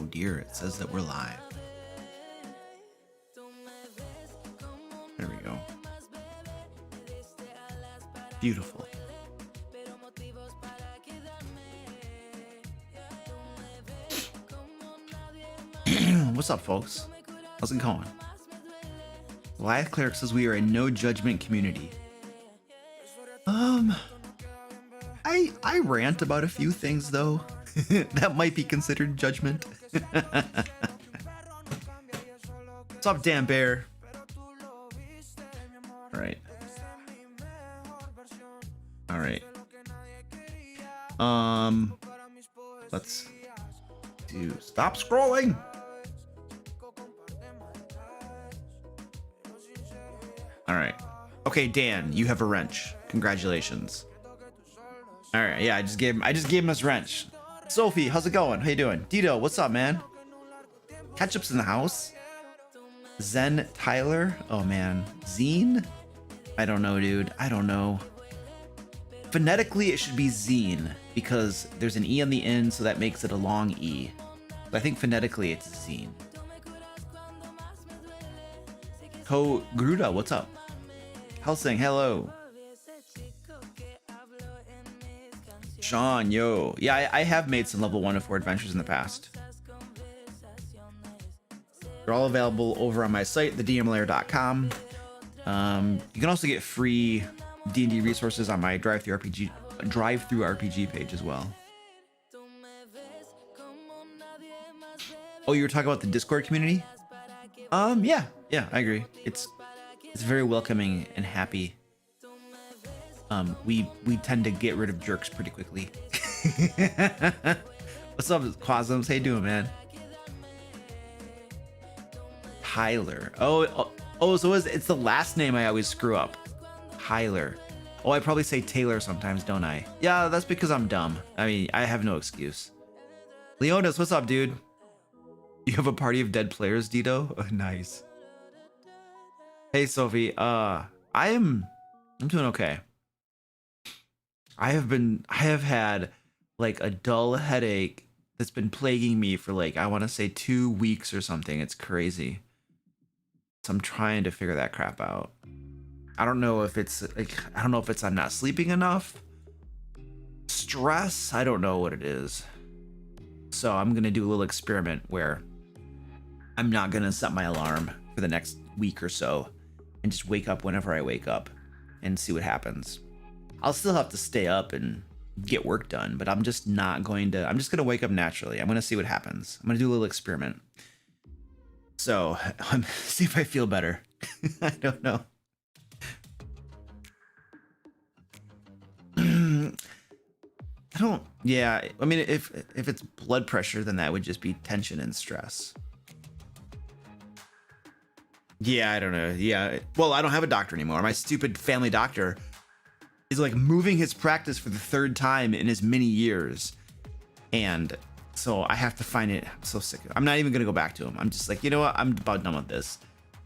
Oh dear, it says that we're live. There we go. Beautiful. What's up, folks? How's it going? Live Cleric says we are a no judgment community. I rant about a few things though. That might be considered judgment. What's up, Dan Bear? All right. All right. Let's do stop scrolling. All right. Okay, Dan, you have a wrench. Congratulations. All right, yeah, I just gave him his wrench. Sophie, how's it going? How you doing? Dito, what's up, man? Ketchup's in the house. Zen Tyler. Oh man, Zine. I don't know, dude. I don't know. Phonetically, it should be Zine because there's an E on the end, so that makes it a long E. But I think phonetically it's Zine. Ko Gruda, what's up? Helsing, hello. Sean, yo. Yeah, I have made some level 1 to 4 adventures in the past. They're all available over on my site, thedmlair.com. You can also get free D&D resources on my drive-through RPG page as well. Oh, you were talking about the Discord community? Yeah, I agree. It's very welcoming and happy. We tend to get rid of jerks pretty quickly. What's up, Quasums? How you doing, man? Tyler. Oh, so it's the last name I always screw up. Tyler. Oh, I probably say Taylor sometimes, don't I? Yeah, that's because I'm dumb. I mean, I have no excuse. Leonis, what's up, dude? You have a party of dead players, Dito? Oh, nice. Hey, Sophie. I'm doing okay. I have had like a dull headache that's been plaguing me for like, I want to say 2 weeks or something. It's crazy. So I'm trying to figure that crap out. I don't know if it's I'm not sleeping enough. Stress, I don't know what it is. So I'm going to do a little experiment where I'm not going to set my alarm for the next week or so and just wake up whenever I wake up and see what happens. I'll still have to stay up and get work done, but I'm just going to wake up naturally. I'm going to see what happens. I'm going to do a little experiment. So, see if I feel better. I don't know. Yeah, I mean, if it's blood pressure, then that would just be tension and stress. Yeah, I don't know. Yeah, well, I don't have a doctor anymore. My stupid family doctor is like moving his practice for the 3rd time in as many years. And so I have to find it. I'm so sick of it. I'm not even going to go back to him. I'm just like, you know what? I'm about done with this.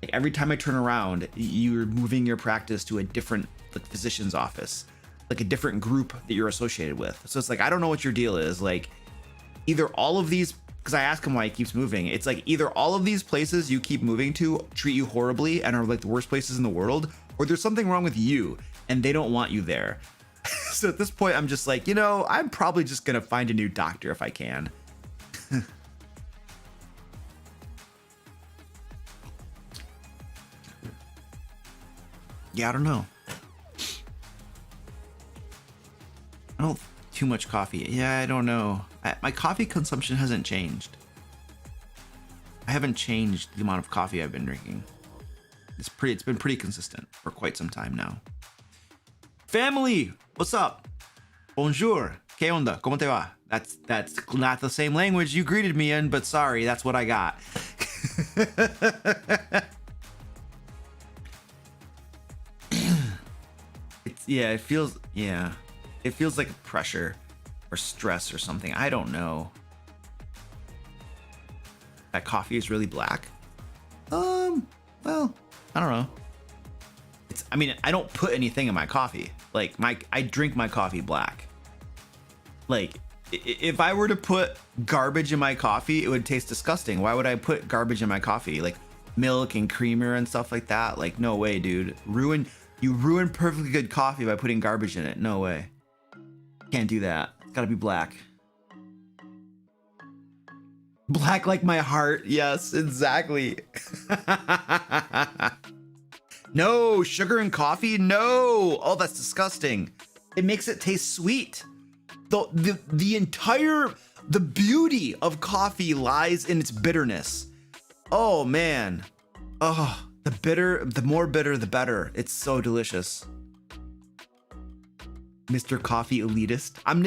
Like every time I turn around, you're moving your practice to a different like physician's office, like a different group that you're associated with. So it's like, I don't know what your deal is. Like either all of these, because I ask him why he keeps moving. It's like either all of these places you keep moving to treat you horribly and are like the worst places in the world, or there's something wrong with you and they don't want you there. So at this point, I'm just like, you know, I'm probably just going to find a new doctor if I can. Yeah, I don't know. I don't too much coffee. Yeah, I don't know. My coffee consumption hasn't changed. I haven't changed the amount of coffee I've been drinking. It's been pretty consistent for quite some time now. Family, what's up? Bonjour. ¿Qué onda? ¿Cómo te va? That's not the same language you greeted me in, but sorry, that's what I got. It feels like pressure or stress or something. I don't know. That coffee is really black. Well, I don't know. I mean, I don't put anything in my coffee. Like I drink my coffee black. Like if I were to put garbage in my coffee, it would taste disgusting. Why would I put garbage in my coffee? Like milk and creamer and stuff like that? Like, no way, dude. You ruin perfectly good coffee by putting garbage in it. No way. Can't do that. It's gotta be black. Black like my heart. Yes, exactly. No, sugar in coffee? No. Oh, that's disgusting. It makes it taste sweet. The beauty of coffee lies in its bitterness. Oh man. Oh, the more bitter, the better. It's so delicious. Mr. Coffee elitist. I'm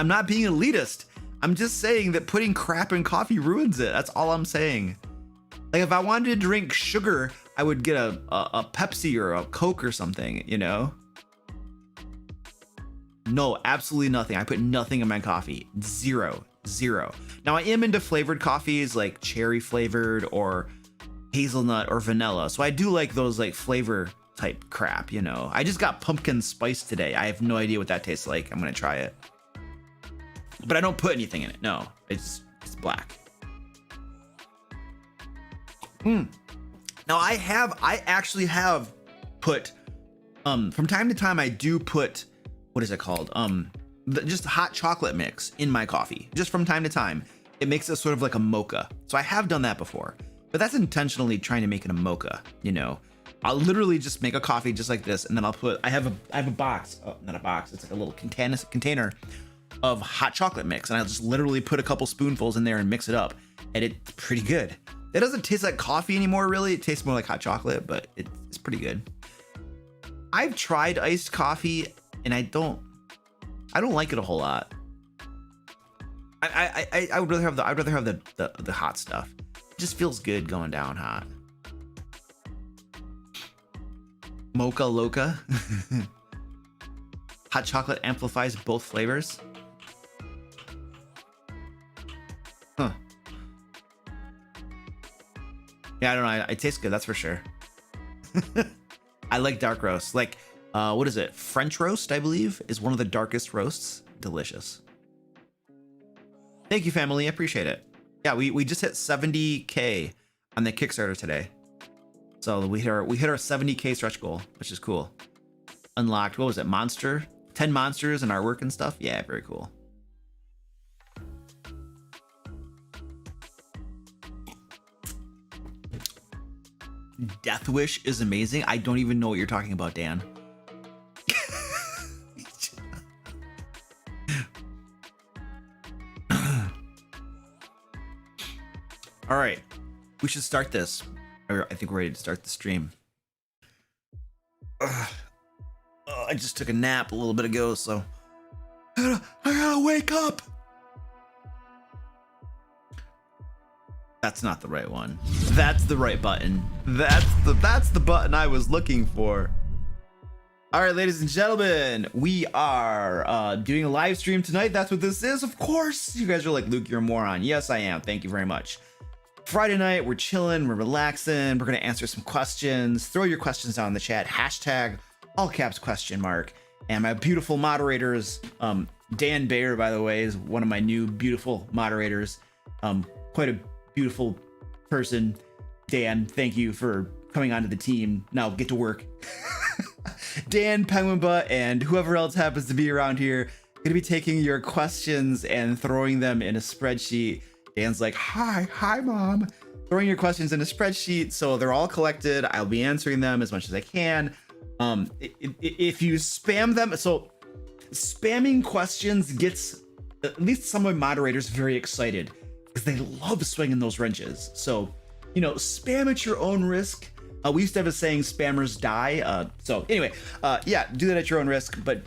not being elitist. I'm just saying that putting crap in coffee ruins it. That's all I'm saying. Like if I wanted to drink sugar, I would get a Pepsi or a Coke or something, you know? No, absolutely nothing. I put nothing in my coffee. Zero. Now I am into flavored coffees like cherry flavored or hazelnut or vanilla. So I do like those like flavor type crap, you know? I just got pumpkin spice today. I have no idea what that tastes like. I'm gonna try it. But I don't put anything in it. No, it's black. Now I actually have put, from time to time I do put, what is it called? Just hot chocolate mix in my coffee, just from time to time. It makes it sort of like a mocha. So I have done that before, but that's intentionally trying to make it a mocha, you know? I'll literally just make a coffee just like this, and then I have a box, oh, not a box, it's like a little container of hot chocolate mix, and I'll just literally put a couple spoonfuls in there and mix it up, and it's pretty good. It doesn't taste like coffee anymore, really. It tastes more like hot chocolate, but it's pretty good. I've tried iced coffee, and I don't like it a whole lot. I would rather have the hot stuff. It just feels good going down hot. Mocha Loca. Hot chocolate amplifies both flavors. Huh. Yeah, I don't know. It tastes good, that's for sure. I like dark roast. Like, what is it? French roast, I believe, is one of the darkest roasts. Delicious. Thank you, family. I appreciate it. Yeah, we just hit 70K on the Kickstarter today. So we hit our 70K stretch goal, which is cool. Unlocked, what was it? 10 monsters and artwork and stuff. Yeah, very cool. Death Wish is amazing. I don't even know what you're talking about, Dan. All right, we should start this. I think we're ready to start the stream. I just took a nap a little bit ago, so I gotta wake up. That's not the right one. That's the right button. That's the button I was looking for. All right, ladies and gentlemen, we are doing a live stream tonight. That's what this is. Of course, you guys are like, Luke, you're a moron. Yes, I am. Thank you very much. Friday night, we're chilling, we're relaxing. We're gonna answer some questions. Throw your questions down in the chat. Hashtag all caps question mark. And my beautiful moderators, Dan Bayer, by the way, is one of my new beautiful moderators. Quite a beautiful person. Dan, thank you for coming onto the team. Now get to work. Dan, Penguin Butt, and whoever else happens to be around here, gonna be taking your questions and throwing them in a spreadsheet. Dan's like, hi mom. Throwing your questions in a spreadsheet, so they're all collected. I'll be answering them as much as I can. If you spam them, so spamming questions gets at least some of my moderators very excited because they love swinging those wrenches. So, you know, spam at your own risk. We used to have a saying, spammers die. So anyway, yeah, do that at your own risk. But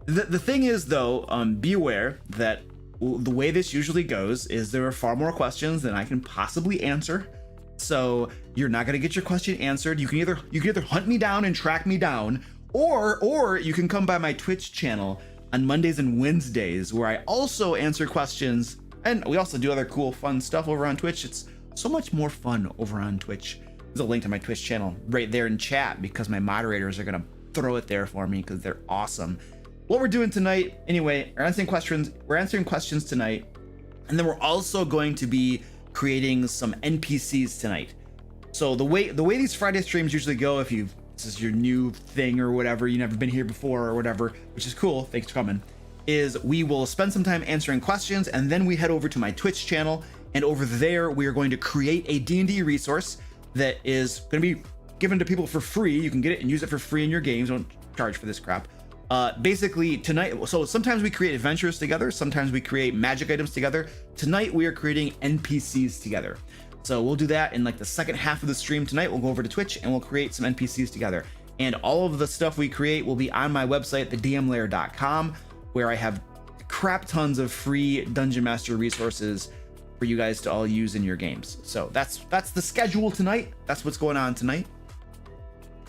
the thing is, though, be aware that the way this usually goes is there are far more questions than I can possibly answer. So you're not gonna get your question answered. You can either hunt me down and track me down, or you can come by my Twitch channel on Mondays and Wednesdays, where I also answer questions, and we also do other cool, fun stuff over on Twitch. It's so much more fun over on Twitch. There's a link to my Twitch channel right there in chat because my moderators are gonna throw it there for me because they're awesome. what we're doing tonight, anyway, we're answering questions tonight, and then we're also going to be creating some NPCs tonight. So the way these Friday streams usually go, if this is your new thing or whatever, you've never been here before or whatever, which is cool, thanks for coming, is we will spend some time answering questions, and then we head over to my Twitch channel, and over there we are going to create a D&D resource that is going to be given to people for free. You can get it and use it for free in your games. Don't charge for this crap. Basically tonight, so sometimes we create adventures together, sometimes we create magic items together. Tonight we are creating NPCs together. So we'll do that in like the second half of the stream tonight. We'll go over to Twitch and we'll create some NPCs together. And all of the stuff we create will be on my website, thedmlair.com, where I have crap tons of free Dungeon Master resources for you guys to all use in your games. So that's the schedule tonight. That's what's going on tonight.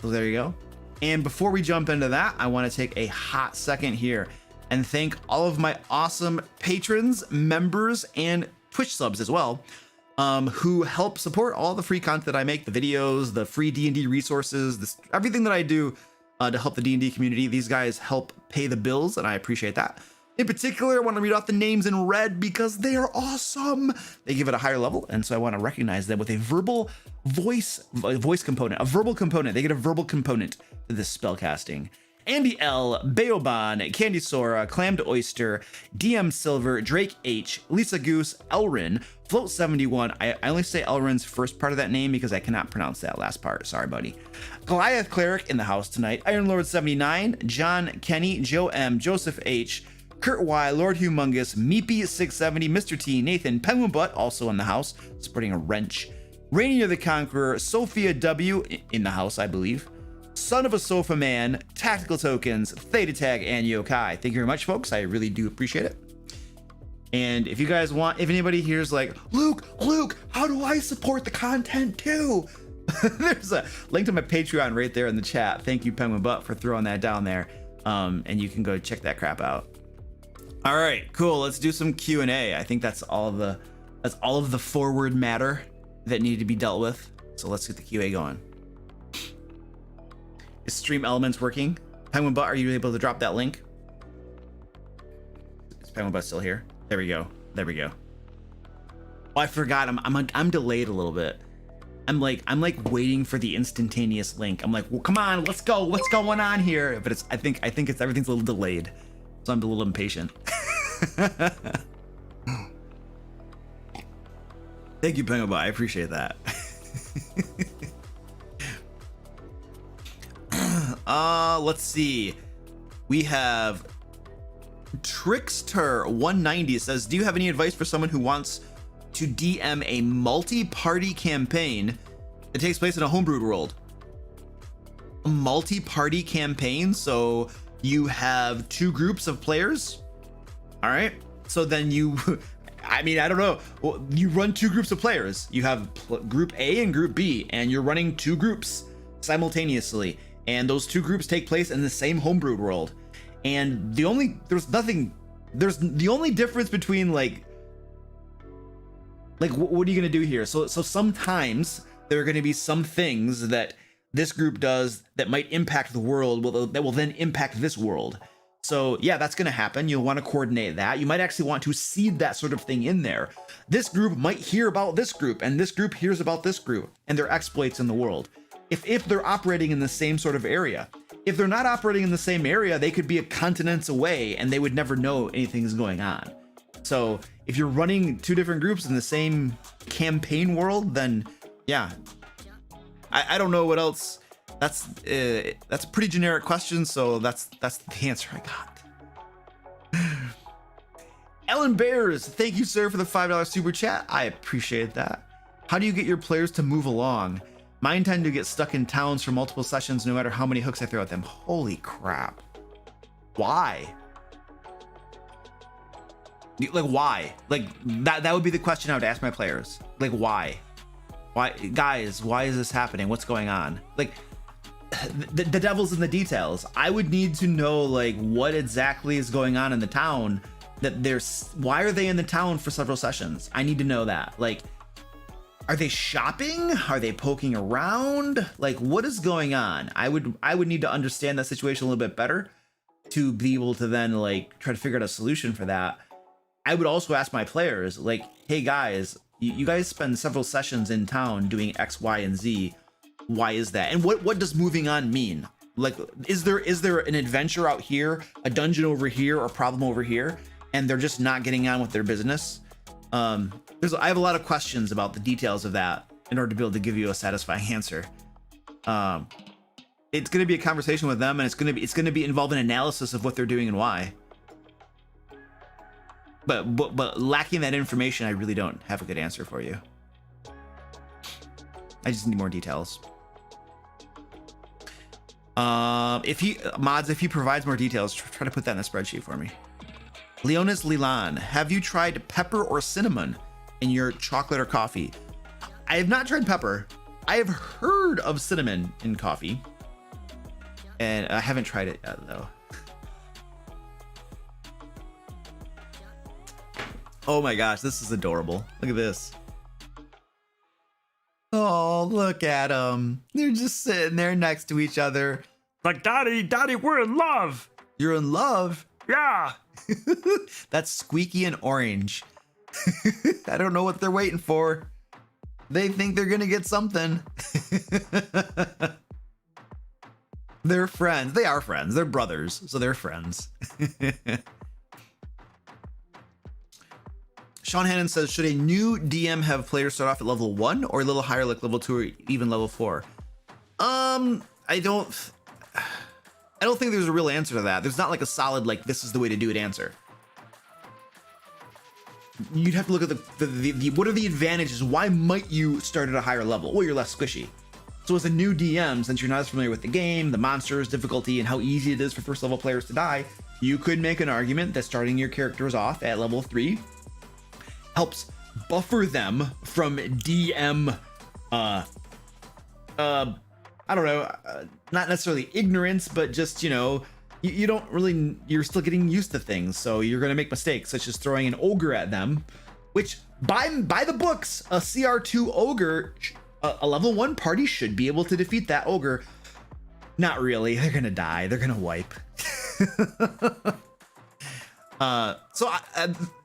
So there you go. And before we jump into that, I want to take a hot second here and thank all of my awesome patrons, members, and Twitch subs as well, who help support all the free content that I make, the videos, the free D&D resources, everything that I do to help the D&D community. These guys help pay the bills, and I appreciate that. In particular, I want to read off the names in red because they are awesome. They give it a higher level, and so I want to recognize them with a voice component, a verbal component. They get a verbal component to this spellcasting. Andy L, Beoban, Candy Sora, Clammed Oyster, DM Silver, Drake H, Lisa Goose, Elrin, Float 71. I only say Elrin's first part of that name because I cannot pronounce that last part. Sorry, buddy. Goliath Cleric in the house tonight. Iron Lord 79, John Kenny, Joe M, Joseph H, Kurt Y, Lord Humongous, Meepy 670, Mr. T, Nathan, Penguin Butt, also in the house, sporting a wrench. Rainier the Conqueror, Sophia W, in the house, I believe. Son of a Sofa Man, Tactical Tokens, Theta Tag, and Yokai. Thank you very much, folks. I really do appreciate it. And if you guys want, if anybody here's like, Luke, how do I support the content too? There's a link to my Patreon right there in the chat. Thank you, Penguin Butt, for throwing that down there. And you can go check that crap out. All right, cool. Let's do some Q&A. I think that's all of the forward matter that needed to be dealt with. So let's get the QA going. Is Stream Elements working? Penguin Butt, are you able to drop that link? Is Penguin Butt still here? There we go. Oh, I forgot. I'm delayed a little bit. I'm like waiting for the instantaneous link. I'm like, well, come on, let's go. What's going on here? But I think everything's a little delayed. So I'm a little impatient. Thank you, Penguin. I appreciate that. Let's see. We have Trickster190 says, do you have any advice for someone who wants to DM a multi-party campaign that takes place in a homebrewed world? A multi-party campaign, so you have two groups of players. All right. So then I don't know. Well, you run two groups of players. You have group A and group B, and you're running two groups simultaneously. And those two groups take place in the same homebrewed world. And the only difference between like what are you going to do here? So sometimes there are going to be some things that this group does that might impact the world that will then impact this world. So yeah, that's going to happen. You'll want to coordinate that. You might actually want to seed that sort of thing in there. This group might hear about this group, and this group hears about this group and their exploits in the world. If they're operating in the same sort of area. If they're not operating in the same area, they could be a continents away and they would never know anything's going on. So if you're running two different groups in the same campaign world, then yeah, I don't know what else. That's a pretty generic question, so that's the answer I got. Ellen Bears, thank you, sir, for the $5 super chat. I appreciate that. How do you get your players to move along? Mine tend to get stuck in towns for multiple sessions no matter how many hooks I throw at them. Holy crap. Why? Like, why? Like, that would be the question I would ask my players. Like, why? Why, guys, why is this happening? What's going on? Like, the devil's in the details. I would need to know, like, what exactly is going on in the town why are they in the town for several sessions? I need to know that. Like, are they shopping? Are they poking around? Like, what is going on? I would need to understand that situation a little bit better. to be able to then like try to figure out a solution for that. I would also ask my players like, hey guys, you guys spend several sessions in town doing X, Y, and Z. Why is that? And what does moving on mean? Like, is there an adventure out here, a dungeon over here, or a problem over here, and they're just not getting on with their business? I have a lot of questions about the details of that in order to be able to give you a satisfying answer. It's going to be a conversation with them, and it's going to be involved in analysis of what they're doing and why. But lacking that information, I really don't have a good answer for you. I just need more details. If he provides more details, try to put that in a spreadsheet for me. Leonis Lilan, have you tried pepper or cinnamon in your chocolate or coffee? I have not tried pepper. I have heard of cinnamon in coffee, and I haven't tried it yet though. Oh my gosh, this is adorable. Look at this. Oh, look at them. They're just sitting there next to each other. Like, Daddy, we're in love. You're in love? Yeah. That's Squeaky and Orange. I don't know what they're waiting for. They think they're gonna get something. They're friends. They are friends. They're brothers, so they're friends. Sean Hannon says, should a new DM have players start off at level 1 or a little higher, like level 2 or even level 4? I don't think there's a real answer to that. There's not like a solid, like, this is the way to do it answer. You'd have to look at the what are the advantages? Why might you start at a higher level? Well, you're less squishy. So as a new DM, since you're not as familiar with the game, the monsters, difficulty, and how easy it is for first level players to die, you could make an argument that starting your characters off at level 3 helps buffer them from DM, I don't know, not necessarily ignorance, but just, you know, you don't really, you're still getting used to things, so you're going to make mistakes, such as throwing an ogre at them, which by the books, a CR2 ogre, a level 1 party should be able to defeat that ogre. Not really, they're going to die, they're going to wipe.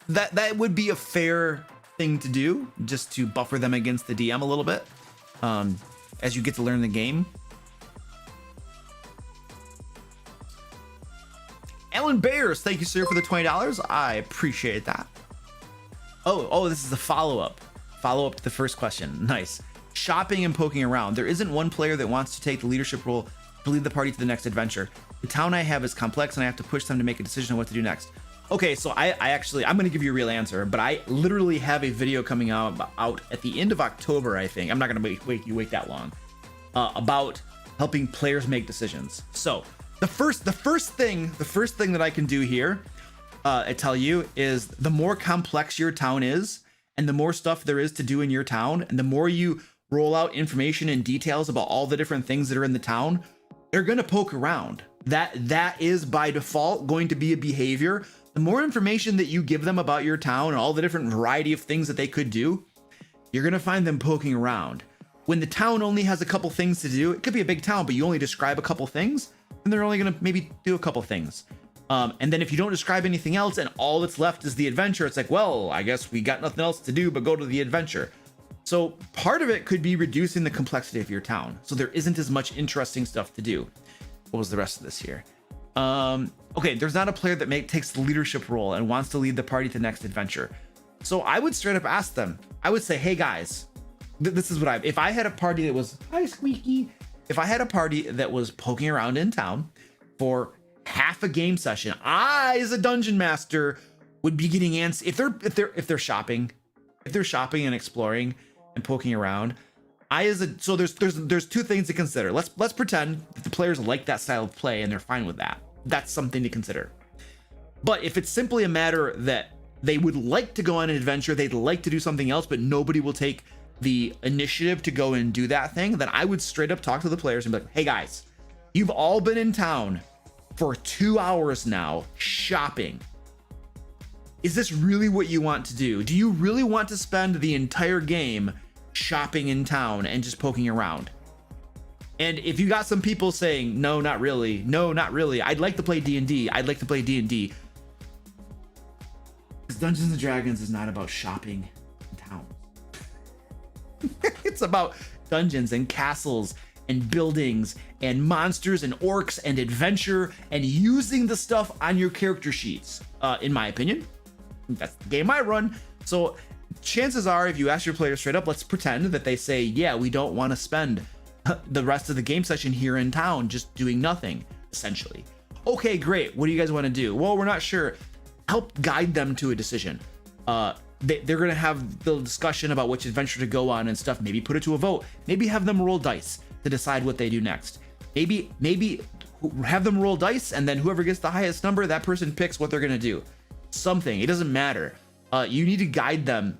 That would be a fair thing to do, just to buffer them against the DM a little bit, as you get to learn the game. Alan Bears, thank you, sir, for the $20. I appreciate that. Oh, this is a follow-up to the first question. Nice. Shopping and poking around. There isn't one player that wants to take the leadership role to lead the party to the next adventure. The town I have is complex, and I have to push them to make a decision on what to do next. Okay, so I'm going to give you a real answer, but I literally have a video coming out at the end of October, I think. I'm not going to wait that long, about helping players make decisions. So the first thing that I can do here, I tell you, is the more complex your town is, and the more stuff there is to do in your town, and the more you roll out information and details about all the different things that are in the town, they're going to poke around. That is by default going to be a behavior. The more information that you give them about your town and all the different variety of things that they could do, you're going to find them poking around. When the town only has a couple things to do, it could be a big town, but you only describe a couple things, and they're only going to maybe do a couple things. And then if you don't describe anything else and all that's left is the adventure, it's like, well, I guess we got nothing else to do but go to the adventure. So part of it could be reducing the complexity of your town, so there isn't as much interesting stuff to do. What was the rest of this here? Okay, there's not a player that takes the leadership role and wants to lead the party to the next adventure. So I would straight up ask them. I would say, hey guys, this is what if I had a party that was, hi Squeaky. If I had a party that was poking around in town for half a game session, I, as a dungeon master, would be getting answers. If they're shopping and exploring and poking around, so there's two things to consider. Let's pretend that the players like that style of play and they're fine with that. That's something to consider. But if it's simply a matter that they would like to go on an adventure, they'd like to do something else, but nobody will take the initiative to go and do that thing, then I would straight up talk to the players and be like, hey guys, you've all been in town for 2 hours now shopping. Is this really what you want to do? Do you really want to spend the entire game shopping in town and just poking around? And if you got some people saying, no, not really, no, not really, I'd like to play D&D, I'd like to play D&D. Because Dungeons and Dragons is not about shopping in town. It's about dungeons and castles and buildings and monsters and orcs and adventure and using the stuff on your character sheets. In my opinion, that's the game I run. So chances are, if you ask your players straight up, let's pretend that they say, yeah, we don't want to spend the rest of the game session here in town just doing nothing, essentially. Okay, great. What do you guys want to do? Well, we're not sure. Help guide them to a decision. They're going to have the discussion about which adventure to go on and stuff. Maybe put it to a vote. Maybe have them roll dice to decide what they do next. Maybe have them roll dice, and then whoever gets the highest number, that person picks what they're going to do. Something. It doesn't matter. You need to guide them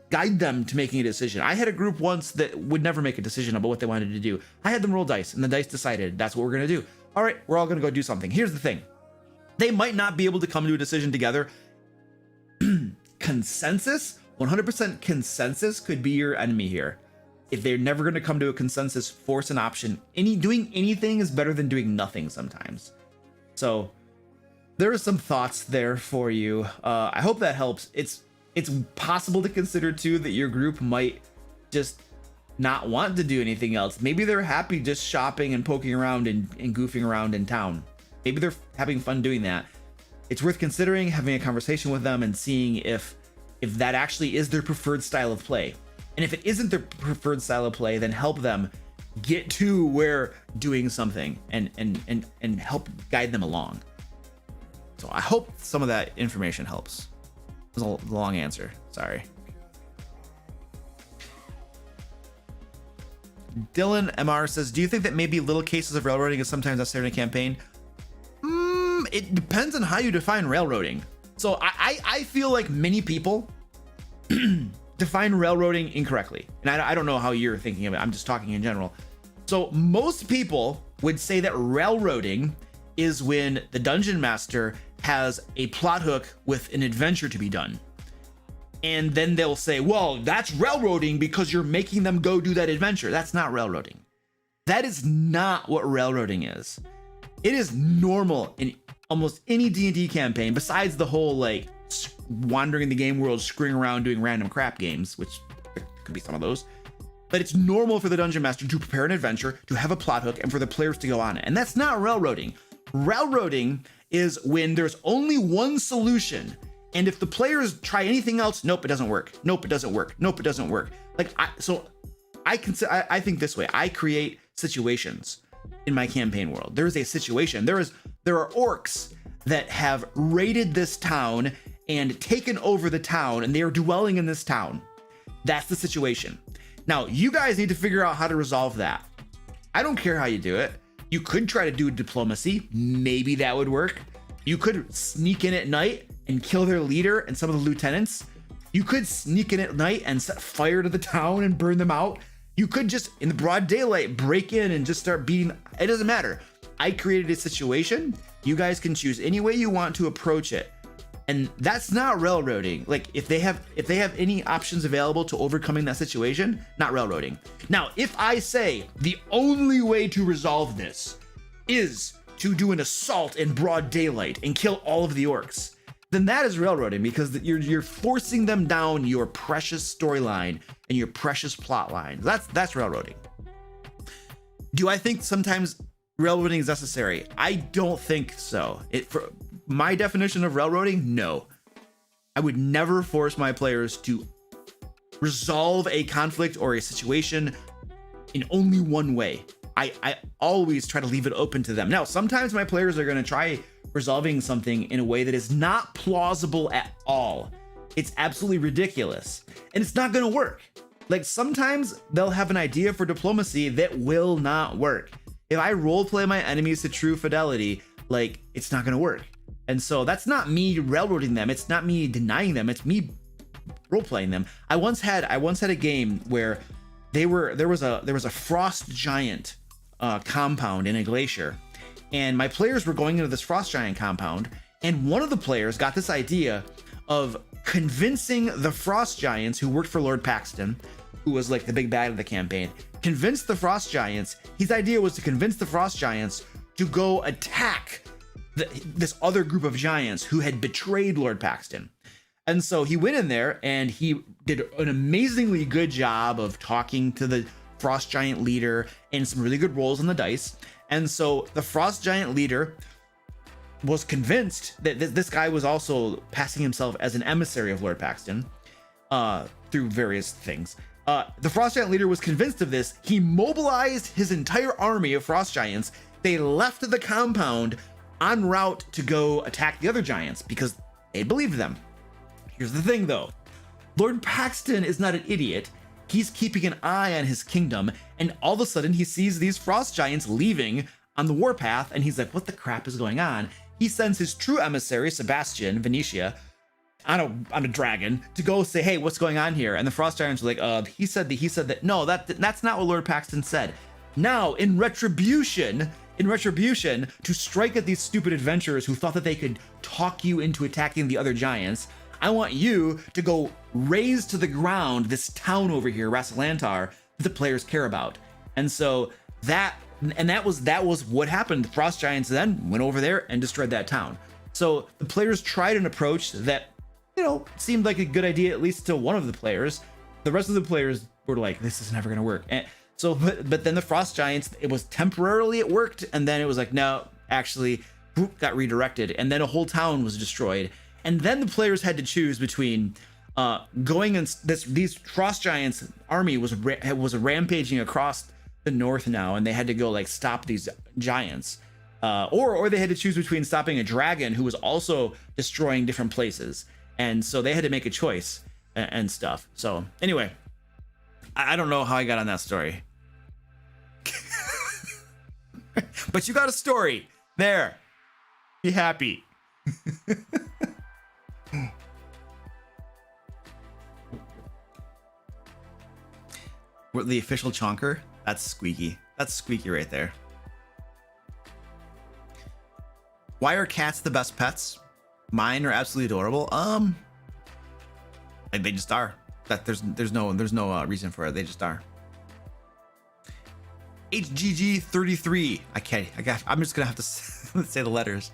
to making a decision. I had a group once that would never make a decision about what they wanted to do. I had them roll dice, and the dice decided that's what we're going to do. All right, we're all going to go do something. Here's the thing. They might not be able to come to a decision together. Consensus, 100% consensus could be your enemy here. If they're never going to come to a consensus, force an option. Doing anything is better than doing nothing sometimes. So there are some thoughts there for you. I hope that helps. It's possible to consider too that your group might just not want to do anything else. Maybe they're happy just shopping and poking around and goofing around in town. Maybe they're having fun doing that. It's worth considering having a conversation with them and seeing if that actually is their preferred style of play. And if it isn't their preferred style of play, then help them get to where doing something and help guide them along. So I hope some of that information helps. It was a long answer. Sorry. Dylan MR says, do you think that maybe little cases of railroading is sometimes necessary in a campaign? It depends on how you define railroading. So I feel like many people define railroading incorrectly. And I don't know how you're thinking of it. I'm just talking in general. So most people would say that railroading is when the dungeon master has a plot hook with an adventure to be done. And then they'll say, well, that's railroading because you're making them go do that adventure. That's not railroading. That is not what railroading is. It is normal in almost any D&D campaign, besides the whole like wandering the game world, screwing around doing random crap games, which could be some of those. But it's normal for the dungeon master to prepare an adventure, to have a plot hook, and for the players to go on it. And that's not railroading. Railroading is when there's only one solution, and if the players try anything else, nope, it doesn't work. Nope, it doesn't work. Nope, it doesn't work. Like I think this way. I create situations in my campaign world. There is a situation. There are orcs that have raided this town and taken over the town, and they are dwelling in this town. That's the situation. Now, you guys need to figure out how to resolve that. I don't care how you do it. You could try to do diplomacy. Maybe that would work. You could sneak in at night and kill their leader and some of the lieutenants. You could sneak in at night and set fire to the town and burn them out. You could just, in the broad daylight, break in and just start beating. It doesn't matter. I created a situation. You guys can choose any way you want to approach it. And that's not railroading. Like if they have any options available to overcoming that situation, not railroading. Now, if I say the only way to resolve this is to do an assault in broad daylight and kill all of the orcs, then that is railroading, because you're forcing them down your precious storyline and your precious plot line. That's railroading. Do I think sometimes railroading is necessary? I don't think so. For my definition of railroading, no. I would never force my players to resolve a conflict or a situation in only one way. I always try to leave it open to them. Now, sometimes my players are going to try resolving something in a way that is not plausible at all. It's absolutely ridiculous, and it's not going to work. Like sometimes they'll have an idea for diplomacy that will not work. If I role play my enemies to true fidelity, like it's not going to work. And so that's not me railroading them. It's not me denying them. It's me role playing them. I once had a game where there was a frost giant compound in a glacier, and my players were going into this frost giant compound, and one of the players got this idea of convincing the frost giants who worked for Lord Paxton, who was like the big bad of the campaign, convinced the Frost Giants. His idea was to convince the Frost Giants to go attack this other group of giants who had betrayed Lord Paxton. And so he went in there and he did an amazingly good job of talking to the Frost Giant leader and some really good rolls on the dice. And so the Frost Giant leader was convinced that this guy was also passing himself as an emissary of Lord Paxton through various things. The Frost Giant leader was convinced of this. He mobilized his entire army of Frost Giants. They left the compound en route to go attack the other giants because they believed them. Here's the thing though. Lord Paxton is not an idiot. He's keeping an eye on his kingdom, and all of a sudden he sees these Frost Giants leaving on the warpath, and he's like, what the crap is going on? He sends his true emissary, Sebastian Venetia, on a dragon to go say, hey, what's going on here? And the Frost Giants are like, he said that. No, that's not what Lord Paxton said. Now, in retribution, to strike at these stupid adventurers who thought that they could talk you into attacking the other giants, I want you to go raze to the ground this town over here, Rassalantar, that the players care about. And so that was what happened. The Frost Giants then went over there and destroyed that town. So the players tried an approach that, seemed like a good idea, at least to one of the players. The rest of the players were like, this is never going to work. And so, but then the Frost Giants, it was temporarily, it worked. And then it was like, no, actually, got redirected. And then a whole town was destroyed. And then the players had to choose between going and these Frost Giants army was rampaging across the north now, and they had to go like stop these giants, or they had to choose between stopping a dragon who was also destroying different places. And so they had to make a choice and stuff. So anyway, I don't know how I got on that story, but you got a story there. Be happy. We're the official chonker. That's squeaky. That's squeaky right there. Why are cats the best pets? Mine are absolutely adorable. Like they just are. That there's no reason for it. They just are. HGG33. I'm just gonna have to say the letters.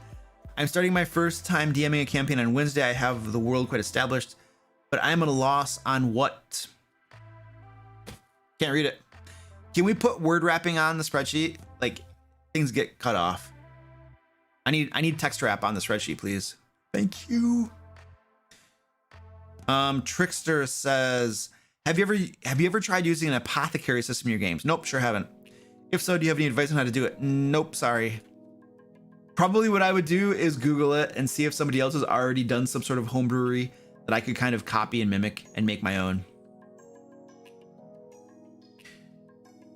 I'm starting my first time DMing a campaign on Wednesday. I have the world quite established, but I'm at a loss on what. Can't read it. Can we put word wrapping on the spreadsheet? Like things get cut off. I need text wrap on the spreadsheet, please. Thank you. Trickster says, have you ever tried using an apothecary system in your games? Nope, sure haven't. If so, do you have any advice on how to do it? Nope, sorry. Probably what I would do is Google it and see if somebody else has already done some sort of homebrewery that I could kind of copy and mimic and make my own.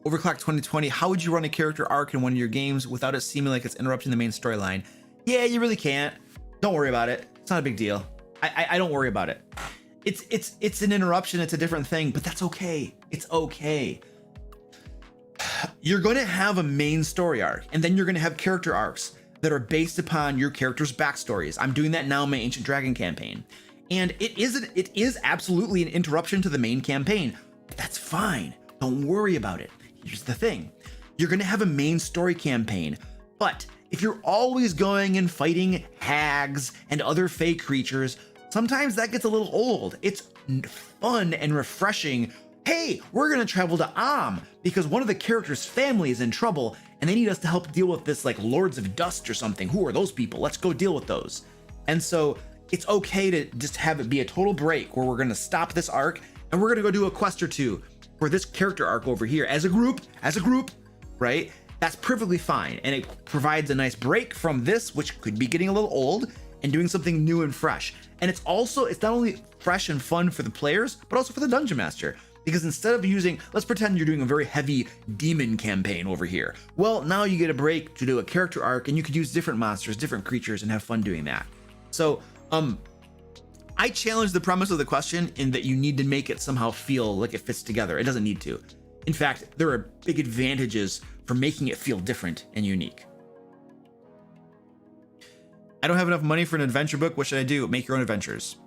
Overclock 2020, how would you run a character arc in one of your games without it seeming like it's interrupting the main storyline? Yeah, you really can't. Don't worry about it. It's not a big deal. I don't worry about it. It's an interruption. It's a different thing, but that's okay. It's okay. You're going to have a main story arc, and then you're going to have character arcs that are based upon your character's backstories. I'm doing that now in my Ancient Dragon campaign, and it is absolutely an interruption to the main campaign, but that's fine. Don't worry about it. Here's the thing. You're going to have a main story campaign, but if you're always going and fighting hags and other fake creatures, sometimes that gets a little old. It's fun and refreshing. Hey, we're going to travel to Am because one of the characters' family is in trouble and they need us to help deal with this, like Lords of Dust or something. Who are those people? Let's go deal with those. And so it's okay to just have it be a total break where we're going to stop this arc and we're going to go do a quest or two for this character arc over here as a group, right? That's perfectly fine. And it provides a nice break from this, which could be getting a little old, and doing something new and fresh. And it's not only fresh and fun for the players, but also for the dungeon master. Because instead of using, let's pretend you're doing a very heavy demon campaign over here. Well, now you get a break to do a character arc and you could use different monsters, different creatures, and have fun doing that. So, I challenge the premise of the question in that you need to make it somehow feel like it fits together. It doesn't need to. In fact, there are big advantages for making it feel different and unique. I don't have enough money for an adventure book. What should I do? Make your own adventures.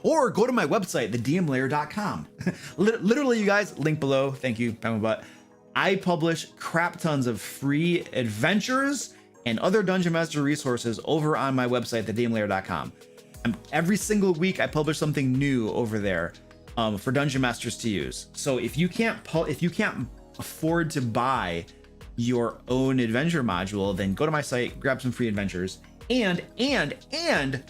Or go to my website, thedmlayer.com. Literally, you guys, link below. Thank you, Pamela. I publish crap tons of free adventures and other Dungeon Master resources over on my website, thedmlayer.com. Every single week, I publish something new over there for Dungeon Masters to use. So if you can't afford to buy your own adventure module, then go to my site, grab some free adventures, and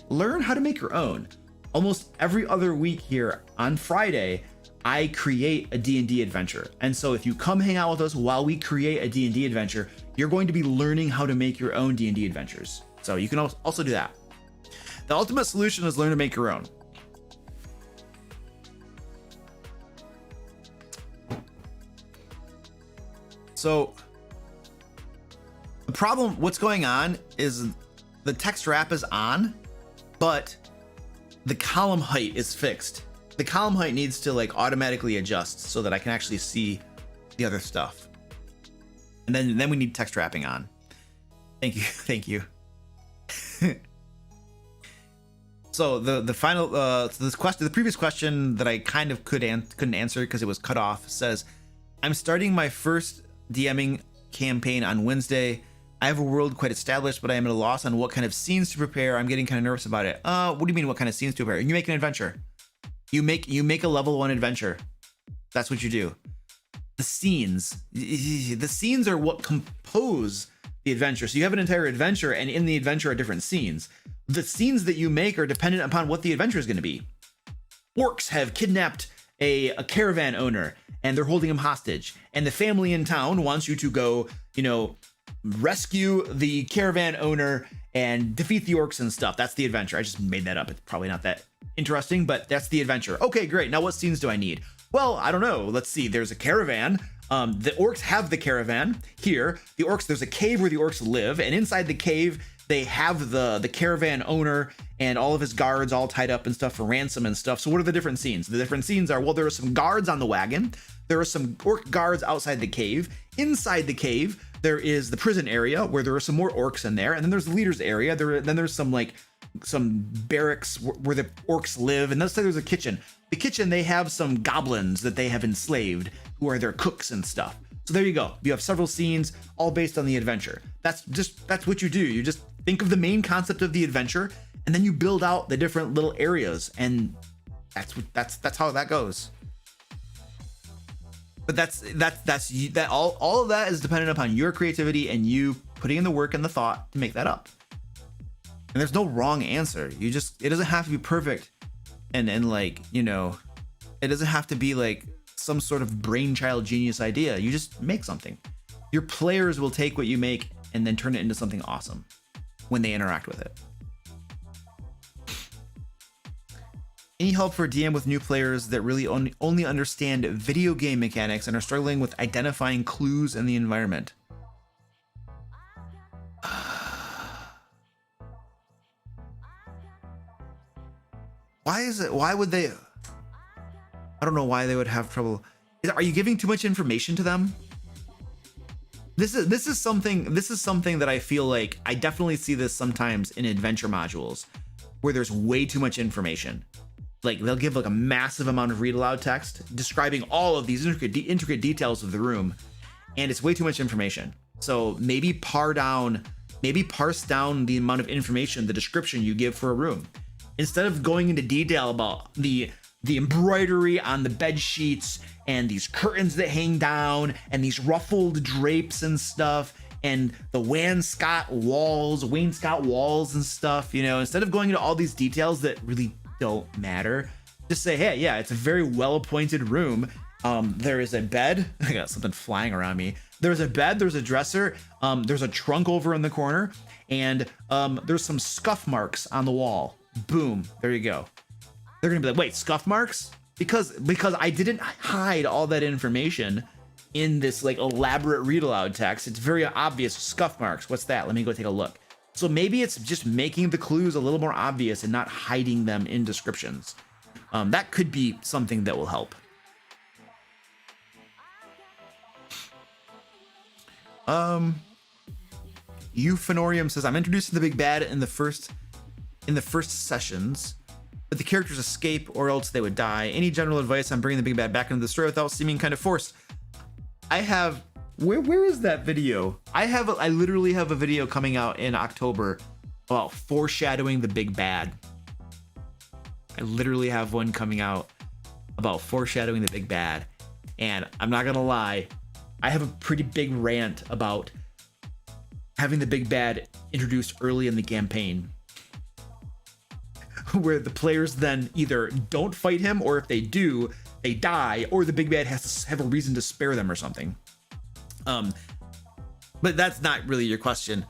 learn how to make your own. Almost every other week here on Friday, I create a D&D adventure. And so if you come hang out with us while we create a D&D adventure, you're going to be learning how to make your own D&D adventures. So you can also do that. The ultimate solution is learn to make your own. So the problem, what's going on is the text wrap is on, but the column height is fixed. The column height needs to like automatically adjust so that I can actually see the other stuff. And then we need text wrapping on. Thank you, thank you. So the final the previous question that I kind of couldn't answer because it was cut off says, I'm starting my first DMing campaign on Wednesday. I have a world quite established, but I am at a loss on what kind of scenes to prepare. I'm getting kind of nervous about it. What do you mean what kind of scenes to prepare? You make an adventure. You make a level 1 adventure. That's what you do. The scenes are what compose the adventure. So you have an entire adventure, and in the adventure are different scenes. The scenes that you make are dependent upon what the adventure is going to be. Orcs have kidnapped a caravan owner, and they're holding him hostage. And the family in town wants you to go, rescue the caravan owner and defeat the orcs and stuff. That's the adventure. I just made that up. It's probably not that interesting, but that's the adventure. Okay, great. Now what scenes do I need? Well, I don't know. Let's see. There's a caravan. The orcs have the caravan here. There's a cave where the orcs live, and inside the cave, they have the caravan owner and all of his guards all tied up and stuff for ransom and stuff. So what are the different scenes? The different scenes are, well, there are some guards on the wagon. There are some orc guards outside the cave. Inside the cave, there is the prison area where there are some more orcs in there. And then there's the leader's area. Then there's some barracks where the orcs live. And let's say there's a kitchen. The kitchen, they have some goblins that they have enslaved who are their cooks and stuff. So there you go. You have several scenes all based on the adventure. That's what you do. You just think of the main concept of the adventure, and then you build out the different little areas, and that's how that goes. But that's all of that is dependent upon your creativity and you putting in the work and the thought to make that up. And there's no wrong answer. It doesn't have to be perfect, and it doesn't have to be like some sort of brainchild genius idea. You just make something. Your players will take what you make and then turn it into something awesome when they interact with it. Any help for DM with new players that really only understand video game mechanics and are struggling with identifying clues in the environment? Why would they? I don't know why they would have trouble. Are you giving too much information to them? This is something that I feel like I definitely see this sometimes in adventure modules where there's way too much information. Like they'll give like a massive amount of read aloud text describing all of these intricate details of the room, and it's way too much information. So maybe parse down the amount of information, the description you give for a room. Instead of going into detail about the embroidery on the bed sheets and these curtains that hang down and these ruffled drapes and stuff and the wainscot walls and stuff, instead of going into all these details that really don't matter, just say, hey, yeah, it's a very well appointed room. There is a bed. I got something flying around me. There's a bed, there's a dresser, there's a trunk over in the corner, and there's some scuff marks on the wall. Boom, there you go. They're gonna be like, wait, scuff marks? Because I didn't hide all that information in this like elaborate read aloud text. It's very obvious. Scuff marks, what's that? Let me go take a look. So maybe it's just making the clues a little more obvious and not hiding them in descriptions. That could be something that will help. Euphonorium says, I'm introducing the big bad in the first sessions. but the characters escape or else they would die. Any general advice on bringing the big bad back into the story without seeming kind of forced? I have, where is that video? I literally have a video coming out in October about foreshadowing the big bad. I literally have one coming out about foreshadowing the big bad. And I'm not gonna lie, I have a pretty big rant about having the big bad introduced early in the campaign, where the players then either don't fight him, or if they do, they die, or the big bad has to have a reason to spare them or something. But that's not really your question.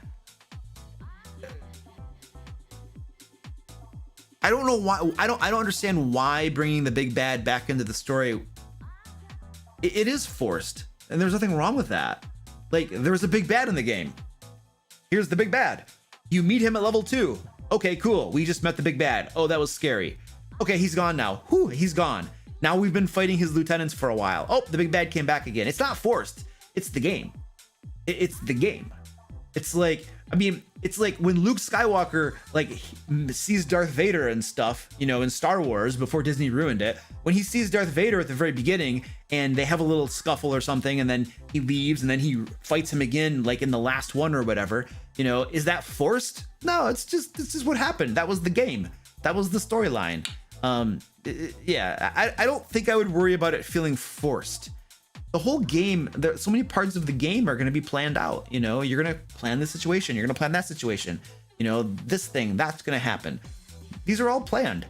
I don't know why. I don't understand why bringing the big bad back into the story. It is forced, and there's nothing wrong with that. Like, there's a big bad in the game. Here's the big bad. You meet him at level 2. Okay, cool. We just met the big bad. Oh, that was scary. Okay, he's gone now. Whew, he's gone. Now we've been fighting his lieutenants for a while. Oh, the big bad came back again. It's not forced. It's the game. It's the game. It's like, I mean, it's like when Luke Skywalker like sees Darth Vader and stuff, you know, in Star Wars before Disney ruined it. When he sees Darth Vader at the very beginning and they have a little scuffle or something, and then he leaves and then he fights him again, like in the last one or whatever, you know, is that forced? No, it's just what happened. That was the game. That was the storyline. Yeah, I don't think I would worry about it feeling forced. The whole game, there so many parts of the game are going to be planned out. You know, you're going to plan this situation, you're going to plan that situation, you know, this thing that's going to happen. These are all planned.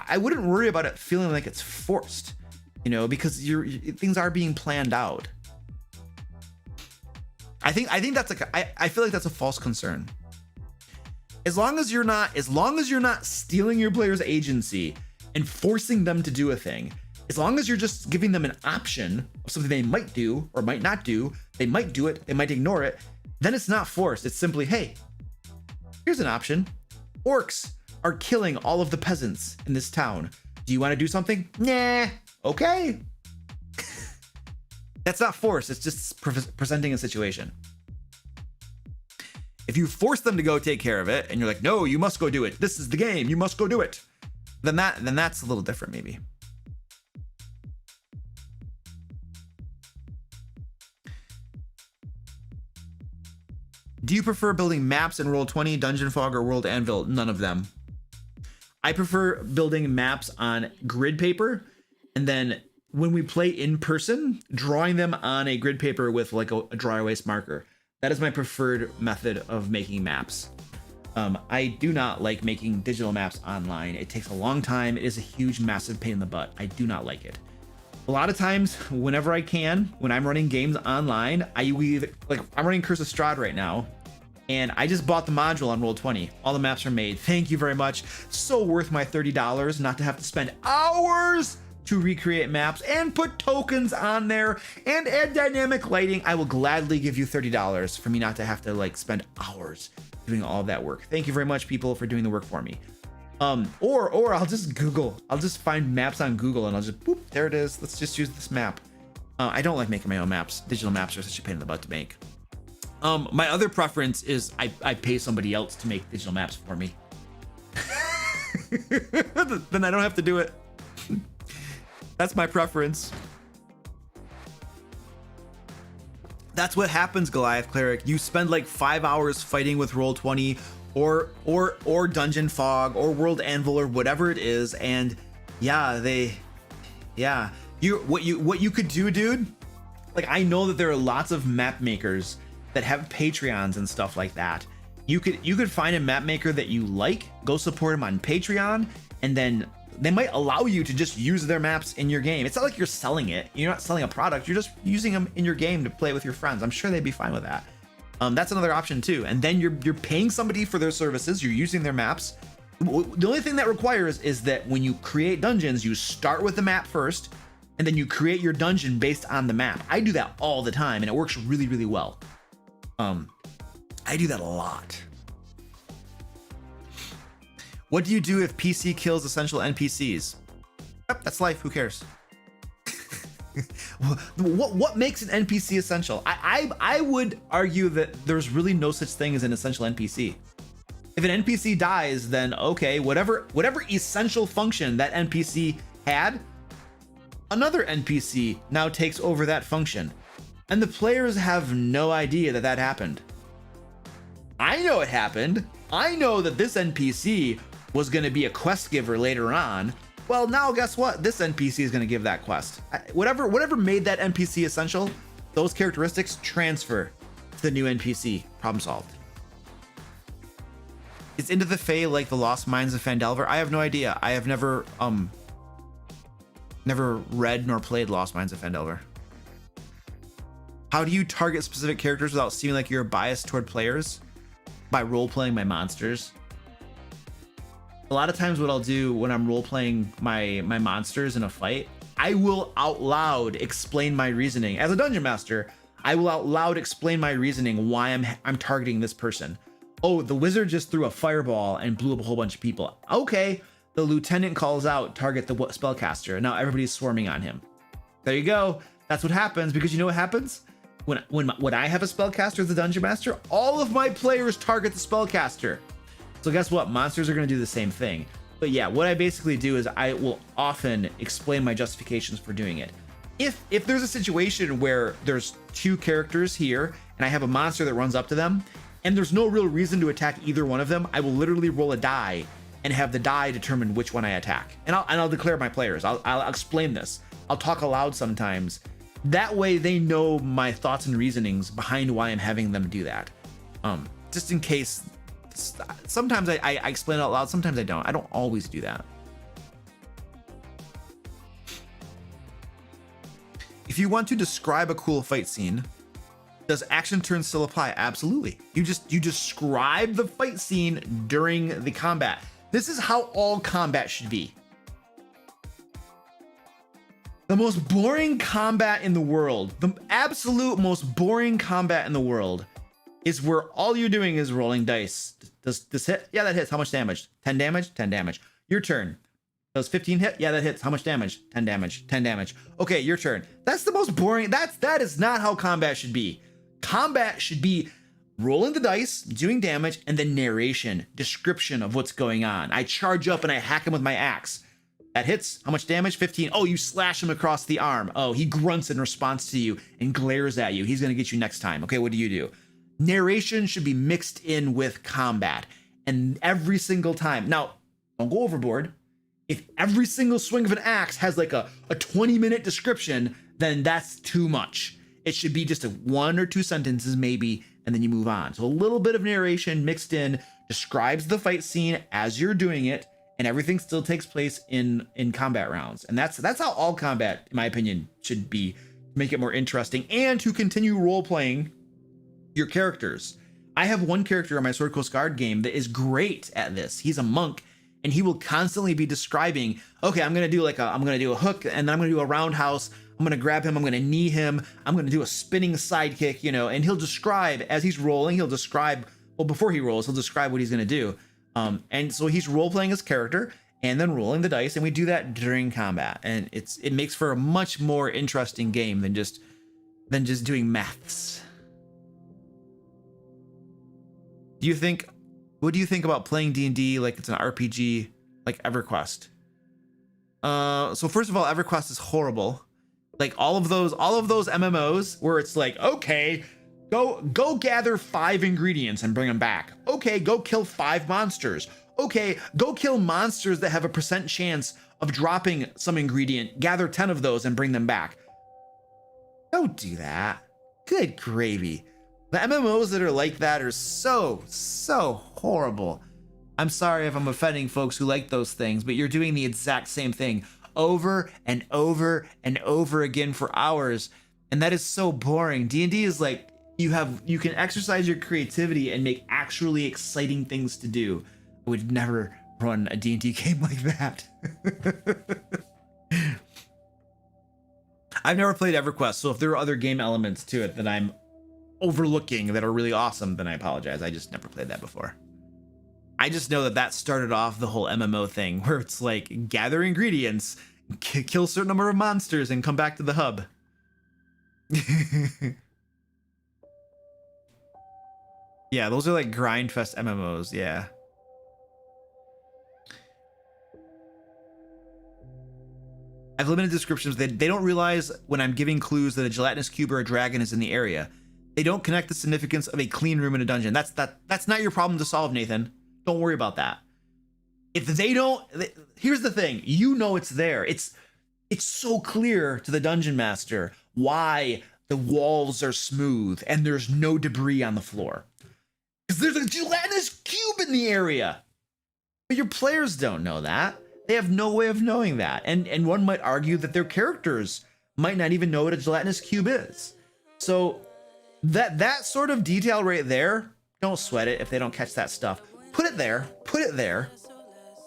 I wouldn't worry about it feeling like it's forced, you know, because things are being planned out. I think that's like, I feel like that's a false concern. As long as you're not stealing your player's agency and forcing them to do a thing, as long as you're just giving them an option of something they might do or might not do, they might do it, they might ignore it, then it's not forced. It's simply, hey, here's an option. Orcs are killing all of the peasants in this town. Do you want to do something? Nah, okay. That's not forced. It's just presenting a situation. If you force them to go take care of it and you're like, no, you must go do it. This is the game. You must go do it. Then that's a little different maybe. Do you prefer building maps in Roll20, Dungeon Fog, or World Anvil? None of them. I prefer building maps on grid paper, and then when we play in person, drawing them on a grid paper with like a dry erase marker. That is my preferred method of making maps. I do not like making digital maps online. It takes a long time. It is a huge, massive pain in the butt. I do not like it. A lot of times, whenever I can, when I'm running games online, I'm running Curse of Strahd right now, and I just bought the module on Roll20. All the maps are made. Thank you very much. So worth my $30 not to have to spend hours to recreate maps and put tokens on there and add dynamic lighting. I will gladly give you $30 for me not to have to like spend hours doing all of that work. Thank you very much, people, for doing the work for me. Or I'll just find maps on Google and I'll just boop, there it is. Let's just use this map. I don't like making my own maps. Digital maps are such a pain in the butt to make. My other preference is I pay somebody else to make digital maps for me. Then I don't have to do it. That's my preference. That's what happens, Goliath Cleric. You spend like 5 hours fighting with Roll20 or Dungeon Fog or World Anvil or whatever it is, and what you could do, dude. Like, I know that there are lots of map makers that have Patreons and stuff like that. You could find a map maker that you like, go support them on Patreon, and then they might allow you to just use their maps in your game. It's not like you're selling it. You're not selling a product. You're just using them in your game to play with your friends. I'm sure they'd be fine with that. That's another option too. And then you're paying somebody for their services. You're using their maps. The only thing that requires is that when you create dungeons, you start with the map first, and then you create your dungeon based on the map. I do that all the time, and it works really, really well. I do that a lot. What do you do if PC kills essential NPCs? Yep, that's life. Who cares? What makes an NPC essential? I would argue that there's really no such thing as an essential NPC. If an NPC dies, then okay, whatever essential function that NPC had, another NPC now takes over that function. And the players have no idea that that happened. I know it happened. I know that this NPC was going to be a quest giver later on. Well, now guess what? This NPC is going to give that quest. Whatever made that NPC essential, those characteristics transfer to the new NPC. Problem solved. Is Into the Fae like the Lost Mines of Phandelver? I have no idea. I have never read nor played Lost Mines of Phandelver. How do you target specific characters without seeming like you're biased toward players? By role-playing my monsters. A lot of times what I'll do when I'm role-playing my monsters in a fight, I will out loud explain my reasoning. As a dungeon master, I will out loud explain my reasoning why I'm targeting this person. Oh, the wizard just threw a fireball and blew up a whole bunch of people. Okay, the lieutenant calls out, target the spellcaster. Now everybody's swarming on him. There you go. That's what happens, because you know what happens? When I have a spellcaster as a dungeon master, all of my players target the spellcaster. So guess what? Monsters are going to do the same thing. But yeah, what I basically do is I will often explain my justifications for doing it. If there's a situation where there's two characters here and I have a monster that runs up to them and there's no real reason to attack either one of them, I will literally roll a die and have the die determine which one I attack. And I'll declare my players. I'll explain this. I'll talk aloud sometimes. That way they know my thoughts and reasonings behind why I'm having them do that. Just in case. Sometimes I explain it out loud, sometimes I don't. I don't always do that. If you want to describe a cool fight scene, does action turns still apply? Absolutely. You describe the fight scene during the combat. This is how all combat should be. The most boring combat in the world, the absolute most boring combat in the world, is where all you're doing is rolling dice. Does this hit? Yeah, that hits. How much damage? 10 damage? 10 damage. Your turn. Does 15 hit? Yeah, that hits. How much damage? 10 damage. 10 damage. Okay, your turn. That's the most boring. That is not how combat should be. Combat should be rolling the dice, doing damage, and then narration, description of what's going on. I charge up and I hack him with my axe. That hits. How much damage? 15. Oh, you slash him across the arm. Oh, he grunts in response to you and glares at you. He's going to get you next time. Okay, what do you do? Narration should be mixed in with combat. And every single time. Now, don't go overboard. If every single swing of an axe has like a 20-minute description, then that's too much. It should be just a 1 or 2 sentences maybe, and then you move on. So a little bit of narration mixed in describes the fight scene as you're doing it, and everything still takes place in combat rounds. And that's how all combat, in my opinion, should be, to make it more interesting and to continue role-playing your characters. I have one character in my Sword Coast Guard game that is great at this. He's a monk, and he will constantly be describing, okay, I'm gonna do a hook, and then I'm gonna do a roundhouse. I'm gonna grab him, I'm gonna knee him, I'm gonna do a spinning sidekick, and he'll describe as he's rolling. Before he rolls, he'll describe what he's gonna do. And so he's role playing his character and then rolling the dice, and we do that during combat, and it makes for a much more interesting game than just doing maths. What do you think about playing D&D like it's an RPG, like EverQuest? So first of all, EverQuest is horrible. Like all of those MMOs where it's like, okay, go gather 5 ingredients and bring them back. Okay, go kill 5 monsters. Okay, go kill monsters that have a % chance of dropping some ingredient. Gather 10 of those and bring them back. Don't do that. Good gravy. The MMOs that are like that are so horrible. I'm sorry if I'm offending folks who like those things, but you're doing the exact same thing over and over and over again for hours, and that is so boring. D&D is like you can exercise your creativity and make actually exciting things to do. I would never run a D&D game like that. I've never played EverQuest, so if there are other game elements to it that I'm overlooking that are really awesome, then I apologize. I just never played that before. I just know that started off the whole MMO thing where it's like gather ingredients, kill a certain number of monsters, and come back to the hub. Yeah, those are like Grindfest MMOs. Yeah, I have limited descriptions. They don't realize when I'm giving clues that a gelatinous cube or a dragon is in the area. They don't connect the significance of a clean room in a dungeon. That's not your problem to solve, Nathan. Don't worry about that. If they don't, here's the thing. You know it's there. It's so clear to the dungeon master why the walls are smooth and there's no debris on the floor. Because there's a gelatinous cube in the area. But your players don't know that. They have no way of knowing that. And one might argue that their characters might not even know what a gelatinous cube is. So that sort of detail right there, don't sweat it if they don't catch that stuff. Put it there,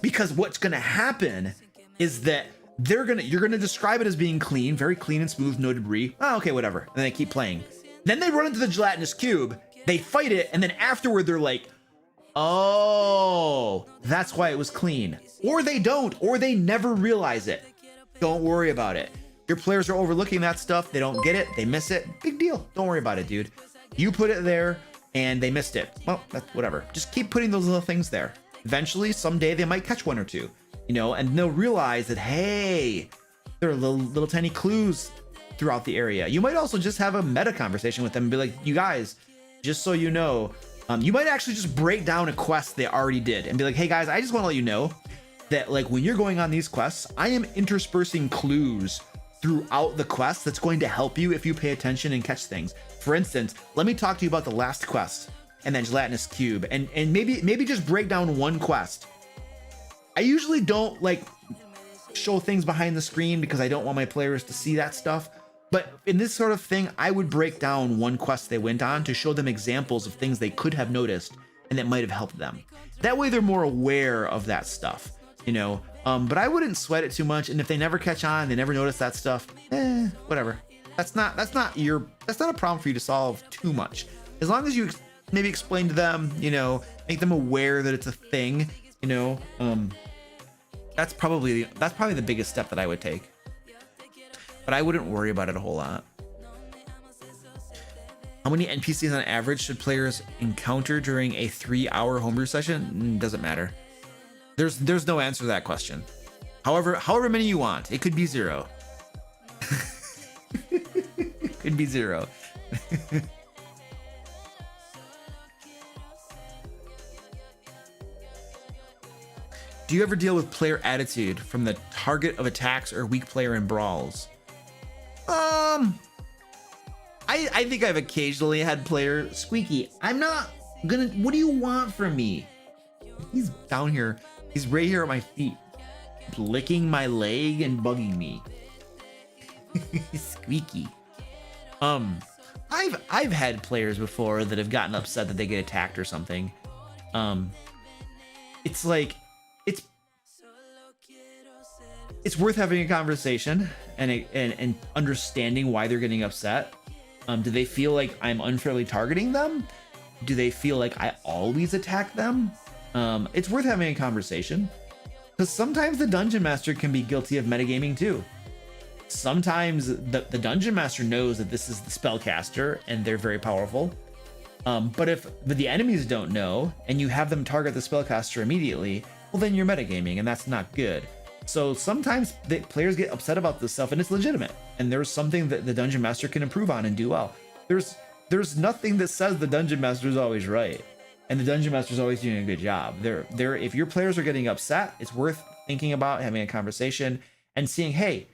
because what's gonna happen is that you're gonna describe it as being clean, very clean and smooth, no debris. Oh, okay, whatever. And they keep playing. Then they run into the gelatinous cube, they fight it, and then afterward they're like, oh, that's why it was clean. Or they don't, or they never realize it. Don't worry about it. Your players are overlooking that stuff. They don't get it. They miss it. Big deal. Don't worry about it, dude. You put it there and they missed it. Well, that's whatever. Just keep putting those little things there. Eventually, someday they might catch one or two, you know, and they'll realize that, hey, there are little tiny clues throughout the area. You might also just have a meta conversation with them and be like, you guys, just so you know, you might actually just break down a quest they already did and be like, hey guys, I just want to let you know that like when you're going on these quests, I am interspersing clues throughout the quest that's going to help you if you pay attention and catch things. For instance, let me talk to you about the last quest and then gelatinous cube, and maybe just break down one quest. I usually don't like show things behind the screen because I don't want my players to see that stuff. But in this sort of thing, I would break down one quest they went on to show them examples of things they could have noticed and that might have helped them. That way they're more aware of that stuff, you know? But I wouldn't sweat it too much. And if they never catch on, they never notice that stuff, whatever. That's not a problem for you to solve too much. As long as you maybe explain to them, you know, make them aware that it's a thing, you know, that's probably the biggest step that I would take. But I wouldn't worry about it a whole lot. How many NPCs on average should players encounter during a 3-hour homebrew session? Doesn't matter. There's no answer to that question. However many you want. It could be 0. It could be 0. Do you ever deal with player attitude from the target of attacks or weak player in brawls? I think I've occasionally had player Squeaky. I'm not gonna. What do you want from me? He's down here. He's right here at my feet, licking my leg and bugging me. Squeaky. I've had players before that have gotten upset that they get attacked or something. It's like it's worth having a conversation and understanding why they're getting upset. Do they feel like I'm unfairly targeting them? Do they feel like I always attack them? It's worth having a conversation, because sometimes the dungeon master can be guilty of metagaming too. Sometimes the dungeon master knows that this is the spellcaster and they're very powerful. But if the enemies don't know and you have them target the spellcaster immediately, well, then you're metagaming, and that's not good. So sometimes the players get upset about this stuff, and it's legitimate, and there's something that the dungeon master can improve on and do well. There's nothing that says the dungeon master is always right, and the dungeon master is always doing a good job. If your players are getting upset, it's worth thinking about having a conversation and seeing, hey,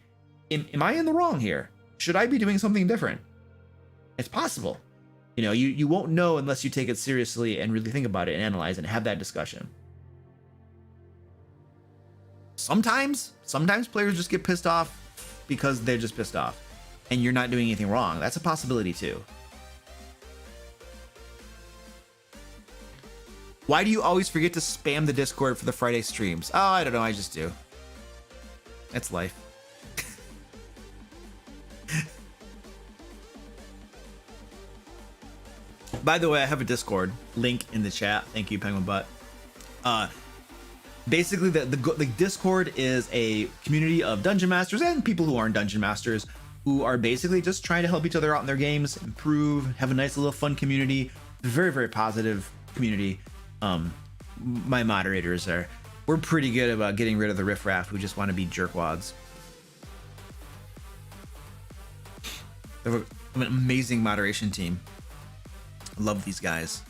am I in the wrong here? Should I be doing something different? It's possible. You know, you won't know unless you take it seriously and really think about it and analyze and have that discussion. Sometimes players just get pissed off because they're just pissed off and you're not doing anything wrong. That's a possibility too. Why do you always forget to spam the Discord for the Friday streams? Oh, I don't know. I just do. It's life. By the way, I have a Discord link in the chat. Thank you, Penguin Butt. Basically, the Discord is a community of dungeon masters and people who aren't dungeon masters who are basically just trying to help each other out in their games, improve, have a nice little fun community. Very, very positive community. My moderators we're pretty good about getting rid of the riffraff who just want to be jerkwads. They have an amazing moderation team. I love these guys.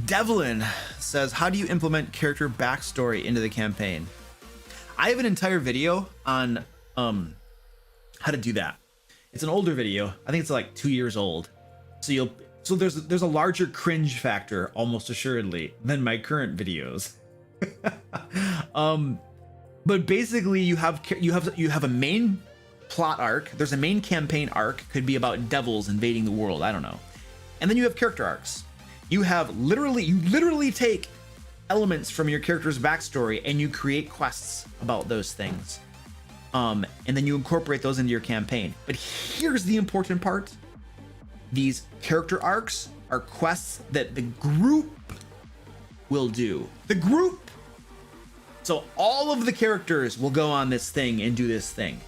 Devlin says, how do you implement character backstory into the campaign? I have an entire video on how to do that. It's an older video. I think it's like 2 years old. So there's a larger cringe factor, almost assuredly, than my current videos. But basically you have a main plot arc. There's a main campaign arc, could be about devils invading the world, I don't know. And then you have character arcs. You literally take elements from your character's backstory and you create quests about those things. And then you incorporate those into your campaign. But here's the important part. These character arcs are quests that the group will do. The group! So all of the characters will go on this thing and do this thing.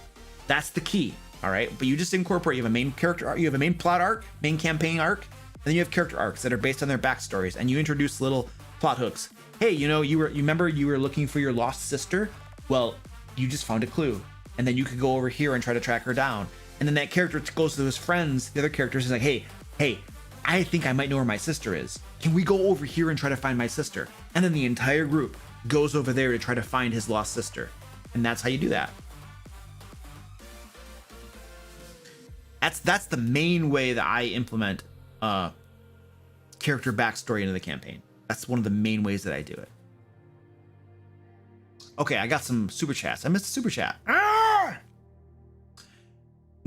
That's the key, all right? But you just incorporate, you have a main character arc, you have a main plot arc, main campaign arc, and then you have character arcs that are based on their backstories, and you introduce little plot hooks. Hey, you know, you remember you were looking for your lost sister? Well, you just found a clue. And then you could go over here and try to track her down. And then that character goes to his friends, the other characters, is like, hey, I think I might know where my sister is. Can we go over here and try to find my sister? And then the entire group goes over there to try to find his lost sister. And that's how you do that. That's the main way that I implement character backstory into the campaign. That's one of the main ways that I do it. Okay, I got some super chats. I missed a super chat. Ah!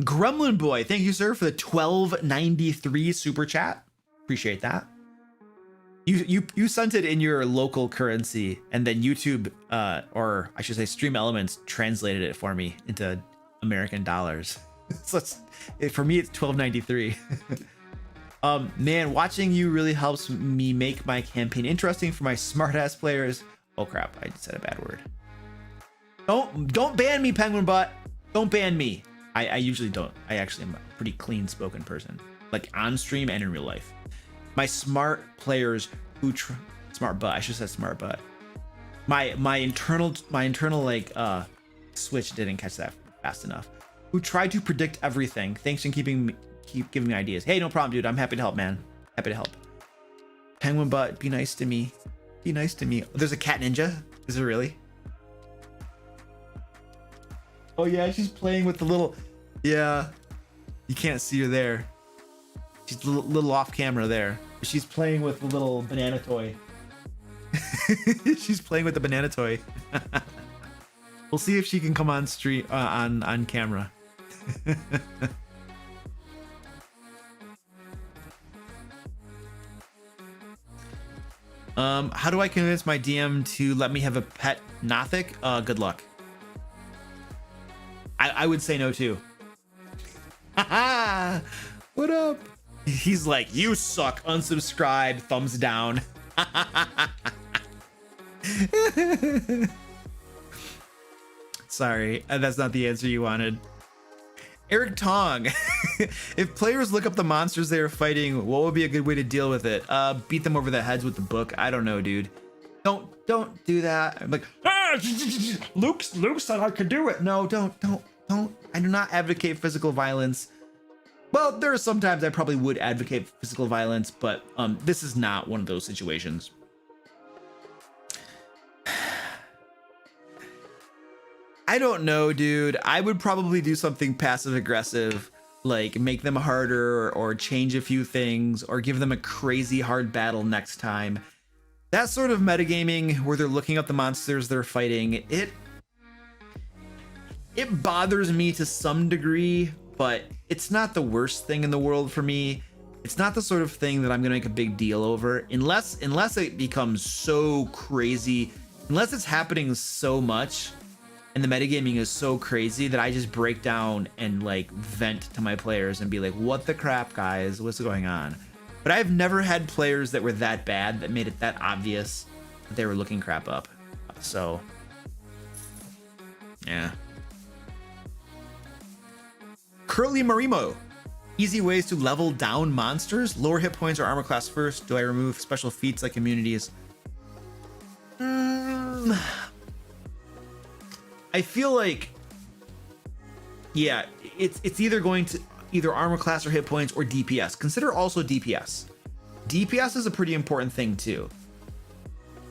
Gremlin Boy, thank you, sir, for the $12.93 super chat. Appreciate that. You sent it in your local currency, and then YouTube, or I should say Stream Elements, translated it for me into American dollars. So for me, it's $12.93. Man, watching you really helps me make my campaign interesting for my smartass players. Oh crap, I said a bad word. Don't ban me, Penguin Butt. Don't ban me. I usually don't. I actually am a pretty clean spoken person, like on stream and in real life. My smart players who smart butt. I should have said smart butt. My internal like switch didn't catch that fast enough. Who try to predict everything. Thanks and keep giving me ideas. Hey, no problem, dude. I'm happy to help, man. Happy to help. Penguin Butt, be nice to me. Be nice to me. There's a cat ninja. Is there really? Oh yeah, she's playing with the little. Yeah, you can't see her there. She's a little off camera there. She's playing with the little banana toy. She's playing with the banana toy. We'll see if she can come on stream on camera. How do I convince my DM to let me have a pet Nothic? Good luck. I would say no too. What up? He's like, you suck, unsubscribe, thumbs down. Sorry, that's not the answer you wanted. Eric Tong, if players look up the monsters they are fighting, what would be a good way to deal with it? Beat them over the heads with the book. I don't know, dude. Don't do that. I'm like, Luke said I could do it. No, don't. I do not advocate physical violence. Well, there are some times I probably would advocate physical violence, but this is not one of those situations. I don't know, dude. I would probably do something passive aggressive, like make them harder or change a few things or give them a crazy hard battle next time. That sort of metagaming where they're looking up the monsters they're fighting, it bothers me to some degree, but it's not the worst thing in the world for me. It's not the sort of thing that I'm gonna make a big deal over unless it becomes so crazy, unless it's happening so much and the metagaming is so crazy that I just break down and like vent to my players and be like, what the crap, guys, what's going on? But I've never had players that were that bad that made it that obvious that they were looking crap up. So yeah. Curly Marimo. Easy ways to level down monsters. Lower hit points or armor class first. Do I remove special feats like immunities? I feel like Yeah, it's either going to either armor class or hit points or DPS. Consider also DPS. DPS is a pretty important thing too.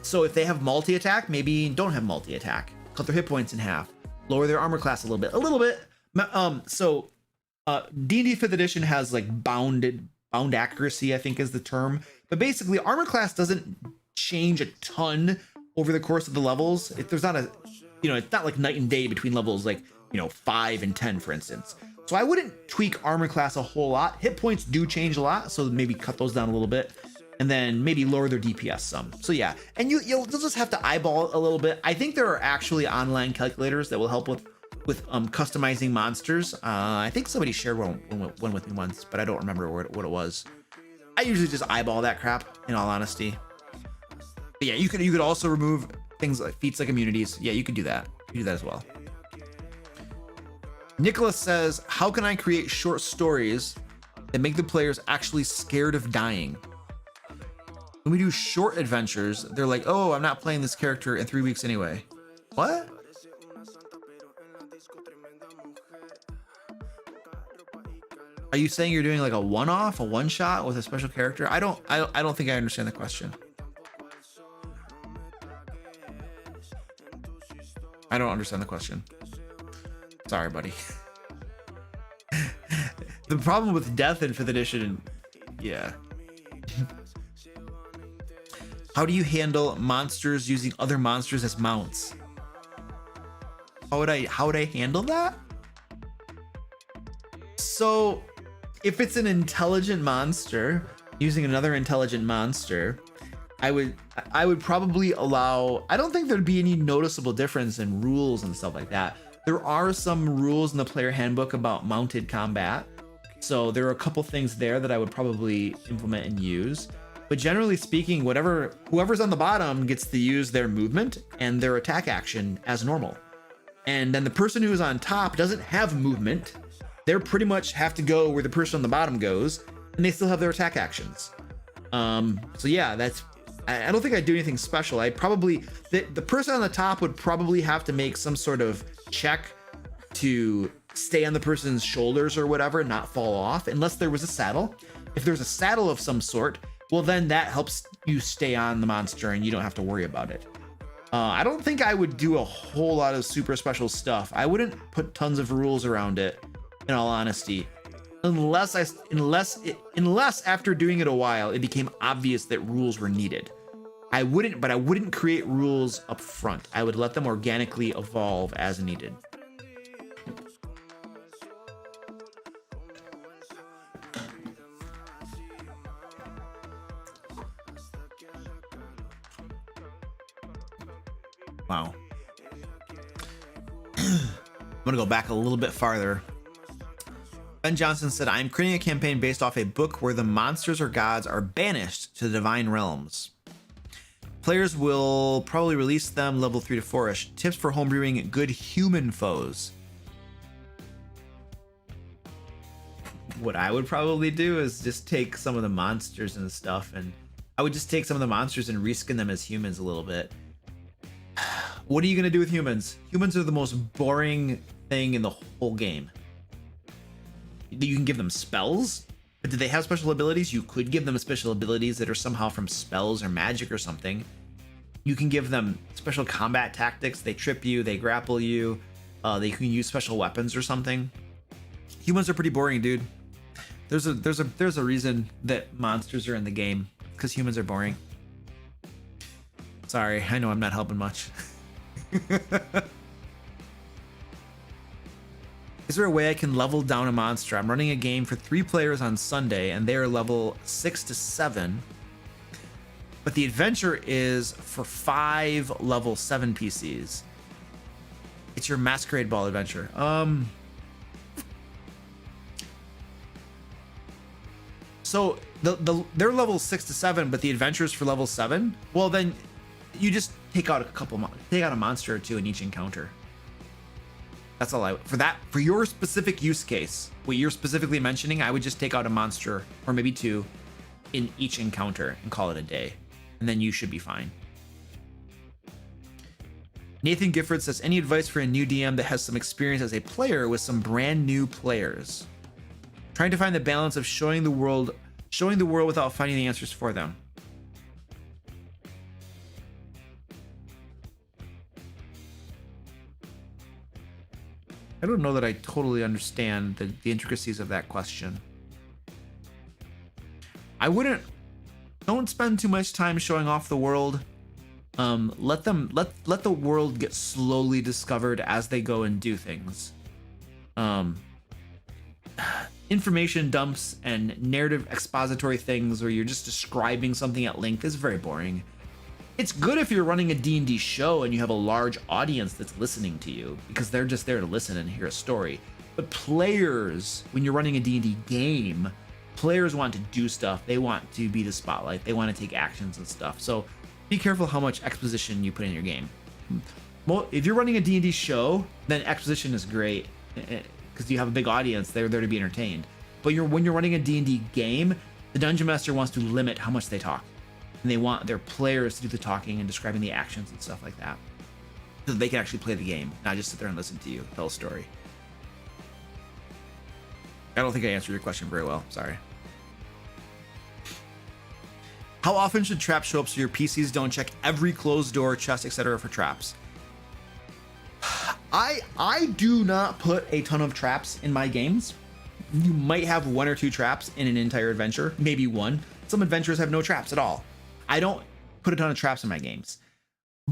So if they have multi-attack, maybe don't have multi-attack. Cut their hit points in half. Lower their armor class a little bit. So D&D 5th edition has like bound accuracy, I think is the term. But basically armor class doesn't change a ton over the course of the levels. If there's not a, it's not like night and day between levels like, 5 and 10, for instance. So I wouldn't tweak armor class a whole lot. Hit points do change a lot, so maybe cut those down a little bit, and then maybe lower their DPS some. So yeah, and you'll just have to eyeball a little bit. I think there are actually online calculators that will help with customizing monsters. I think somebody shared one with me once, but I don't remember what it was. I usually just eyeball that crap, in all honesty. But yeah, you could also remove things like feats like immunities. Yeah, you could do that. You could do that as well. Nicholas says, how can I create short stories that make the players actually scared of dying? When we do short adventures, they're like, oh, I'm not playing this character in 3 weeks anyway. What? Are you saying you're doing like a one-off, a one-shot with a special character? I don't think I understand the question. I don't understand the question. Sorry, buddy. The problem with death in 5th edition, yeah. How do you handle monsters using other monsters as mounts? How would I handle that? So, if it's an intelligent monster using another intelligent monster, I would probably allow. I don't think there'd be any noticeable difference in rules and stuff like that. There are some rules in the player handbook about mounted combat, so there are a couple things there that I would probably implement and use. But generally speaking, whoever's on the bottom gets to use their movement and their attack action as normal. And then the person who's on top doesn't have movement. They pretty much have to go where the person on the bottom goes, and they still have their attack actions. So yeah, I don't think I'd do anything special. I'd probably, the person on the top would probably have to make some sort of check to stay on the person's shoulders or whatever, not fall off, unless there was a saddle. If there's a saddle of some sort, well, then that helps you stay on the monster and you don't have to worry about it. I don't think I would do a whole lot of super special stuff. I wouldn't put tons of rules around it, in all honesty, unless after doing it a while, it became obvious that rules were needed. I wouldn't create rules up front. I would let them organically evolve as needed. Wow. I'm gonna go back a little bit farther. Ben Johnson said, I'm creating a campaign based off a book where the monsters or gods are banished to the divine realms. Players will probably release them level 3 to 4-ish. Tips for homebrewing good human foes. What I would probably do is just take some of the monsters and stuff, and I would just take some of the monsters and reskin them as humans a little bit. What are you going to do with humans? Humans are the most boring thing in the whole game. You can give them spells, but do they have special abilities? You could give them special abilities that are somehow from spells or magic or something. You can give them special combat tactics. They trip you, they grapple you, they can use special weapons or something. Humans are pretty boring, dude. There's a reason that monsters are in the game, because humans are boring. Sorry, I know I'm not helping much. Is there a way I can level down a monster? I'm running a game for 3 players on Sunday, and they are level 6 to 7. But the adventure is for 5 level 7 PCs. It's your Masquerade Ball adventure. So they're level 6 to 7, but the adventure is for level 7. Well, then you just take out a monster or 2 in each encounter. That's all for your specific use case, what you're specifically mentioning, I would just take out a monster or maybe 2 in each encounter and call it a day. And then you should be fine. Nathan Gifford says, any advice for a new DM that has some experience as a player with some brand new players? Trying to find the balance of showing the world without finding the answers for them. I don't know that I totally understand the intricacies of that question. Don't spend too much time showing off the world. Let the world get slowly discovered as they go and do things. Information dumps and narrative expository things where you're just describing something at length is very boring. It's good if you're running a D&D show and you have a large audience that's listening to you, because they're just there to listen and hear a story. But players, when you're running a D&D game, players want to do stuff. They want to be the spotlight. They want to take actions and stuff. So be careful how much exposition you put in your game. Well, if you're running a D&D show, then exposition is great because you have a big audience. They're there to be entertained. But when you're running a D&D game, the Dungeon Master wants to limit how much they talk. And they want their players to do the talking and describing the actions and stuff like that, so that they can actually play the game, not just sit there and listen to you tell a story. I don't think I answered your question very well. Sorry. How often should traps show up so your PCs don't check every closed door, chest, etc. for traps? I do not put a ton of traps in my games. You might have 1 or 2 traps in an entire adventure, maybe 1. Some adventures have no traps at all. I don't put a ton of traps in my games,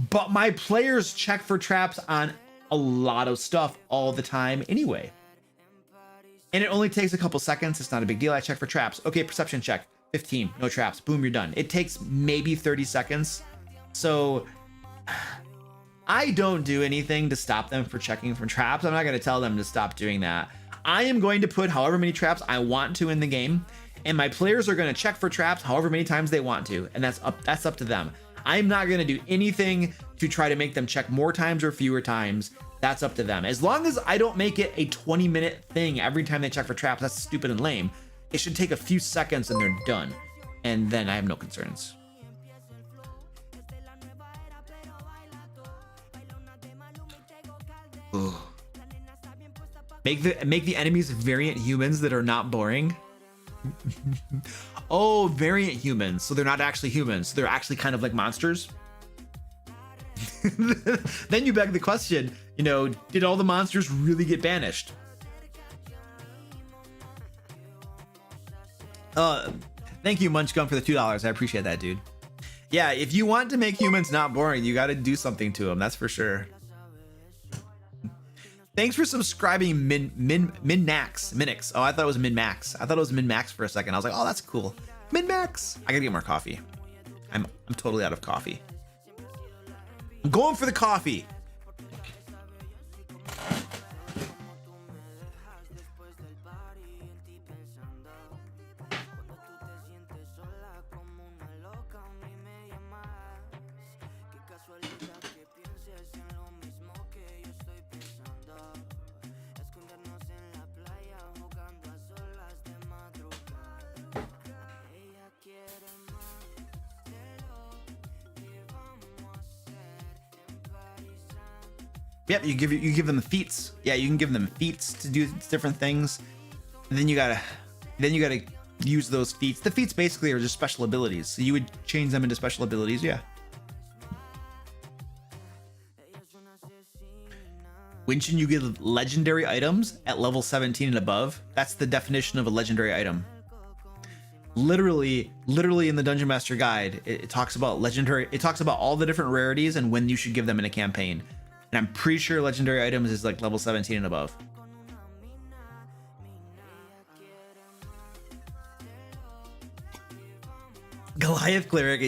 but my players check for traps on a lot of stuff all the time anyway. And it only takes a couple seconds. It's not a big deal. I check for traps. Okay, perception check. 15, no traps. Boom, you're done. It takes maybe 30 seconds. So I don't do anything to stop them for checking for traps. I'm not going to tell them to stop doing that. I am going to put however many traps I want to in the game, and my players are going to check for traps however many times they want to, and that's up to them. I'm not going to do anything to try to make them check more times or fewer times. That's up to them. As long as I don't make it a 20-minute thing every time they check for traps, that's stupid and lame. It should take a few seconds and they're done, and then I have no concerns. Ugh. Make the enemies variant humans that are not boring. Oh, variant humans. So they're not actually humans. They're actually kind of like monsters. Then you beg the question, you know, did all the monsters really get banished? Thank you, Munchgum, for the $2. I appreciate that, dude. Yeah, if you want to make humans not boring, you got to do something to them. That's for sure. Thanks for subscribing, Minmax. Oh, I thought it was Minmax. I thought it was Minmax for a second. I was like, oh, that's cool. Minmax. I gotta get more coffee. I'm totally out of coffee. I'm going for the coffee. Yep, you give them feats. Yeah, you can give them feats to do different things. And then you gotta use those feats. The feats basically are just special abilities. So you would change them into special abilities, yeah. When should you get legendary items at level 17 and above? That's the definition of a legendary item. Literally in the Dungeon Master Guide, it talks about legendary. It talks about all the different rarities and when you should give them in a campaign. And I'm pretty sure legendary items is like level 17 and above. Goliath Cleric,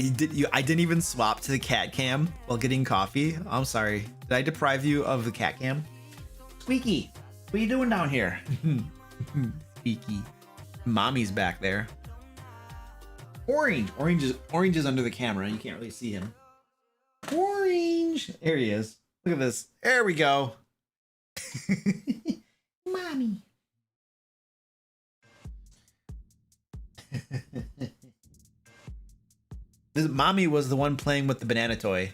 I didn't even swap to the cat cam while getting coffee. I'm sorry. Did I deprive you of the cat cam? Squeaky, what are you doing down here? Squeaky. Mommy's back there. Orange is under the camera. You can't really see him. Orange. There he is. Look at this. There we go. Mommy. Mommy was the one playing with the banana toy.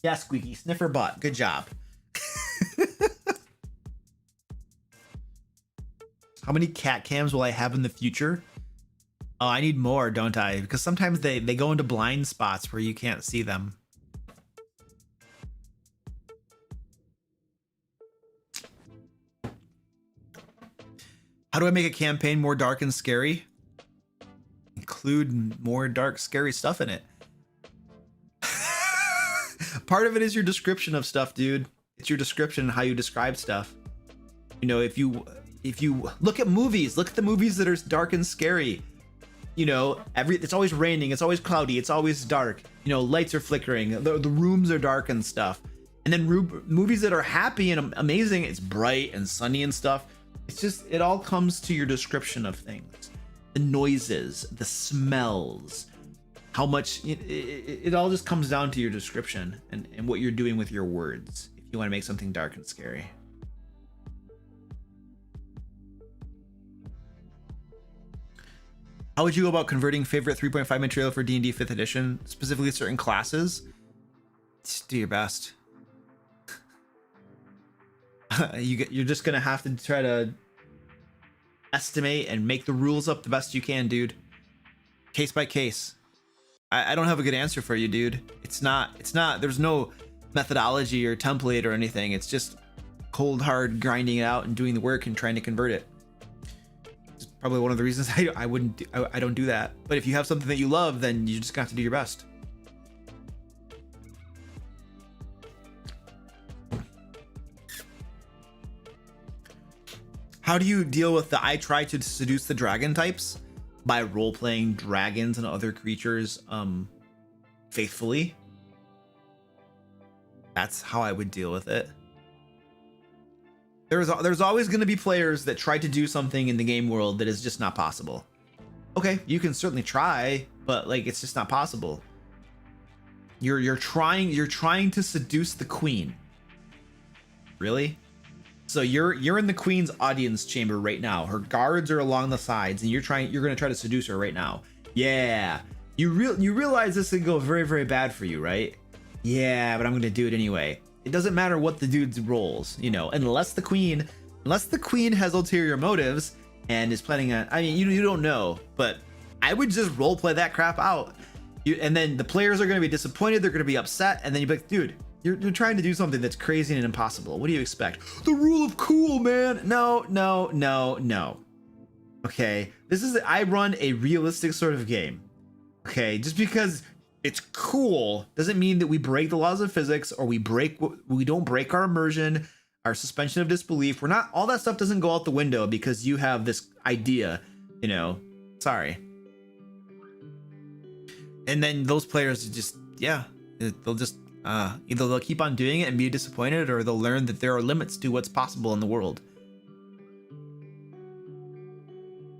Yeah, Squeaky, sniffer butt. Good job. How many cat cams will I have in the future? Oh, I need more, don't I? Because sometimes they go into blind spots where you can't see them. How do I make a campaign more dark and scary? Include more dark, scary stuff in it. Part of it is your description of stuff, dude. It's your description and how you describe stuff. You know, if you look at movies, look at the movies that are dark and scary. You know, it's always raining, it's always cloudy, it's always dark. You know, lights are flickering, the rooms are dark and stuff. And then movies that are happy and amazing, it's bright and sunny and stuff. It's just, it all comes to your description of things. The noises, the smells, how much, it all just comes down to your description and what you're doing with your words if you want to make something dark and scary. How would you go about converting favorite 3.5 material for D&D 5th edition, specifically certain classes? Just do your best. You're just gonna have to try to estimate and make the rules up the best you can, dude. Case by case. I don't have a good answer for you, dude. It's not, there's no methodology or template or anything. It's just cold hard grinding it out and doing the work and trying to convert it. It's probably one of the reasons I don't do that. But if you have something that you love, then you just have to do your best. How do you deal with the I try to seduce the dragon types? By role-playing dragons and other creatures faithfully. That's how I would deal with it. There's always going to be players that try to do something in the game world that is just not possible. Okay, you can certainly try, but like it's just not possible. You're trying to seduce the queen. Really? So you're in the queen's audience chamber right now. Her guards are along the sides, and you're gonna try to seduce her right now. Yeah, you realize this could go very, very bad for you, right? Yeah, but I'm gonna do it anyway. It doesn't matter what the dude's rolls, you know, unless the queen has ulterior motives and is planning on. I mean, you don't know, but I would just roleplay that crap out. And then the players are gonna be disappointed. They're gonna be upset, and then you'd be like, dude. You're trying to do something that's crazy and impossible. What do you expect? The rule of cool, man. No. Okay, I run a realistic sort of game. Okay, just because it's cool doesn't mean that we break the laws of physics or we don't break our immersion, our suspension of disbelief. All that stuff doesn't go out the window because you have this idea, you know. Sorry. And then those players just, yeah, they'll just either they'll keep on doing it and be disappointed, or they'll learn that there are limits to what's possible in the world.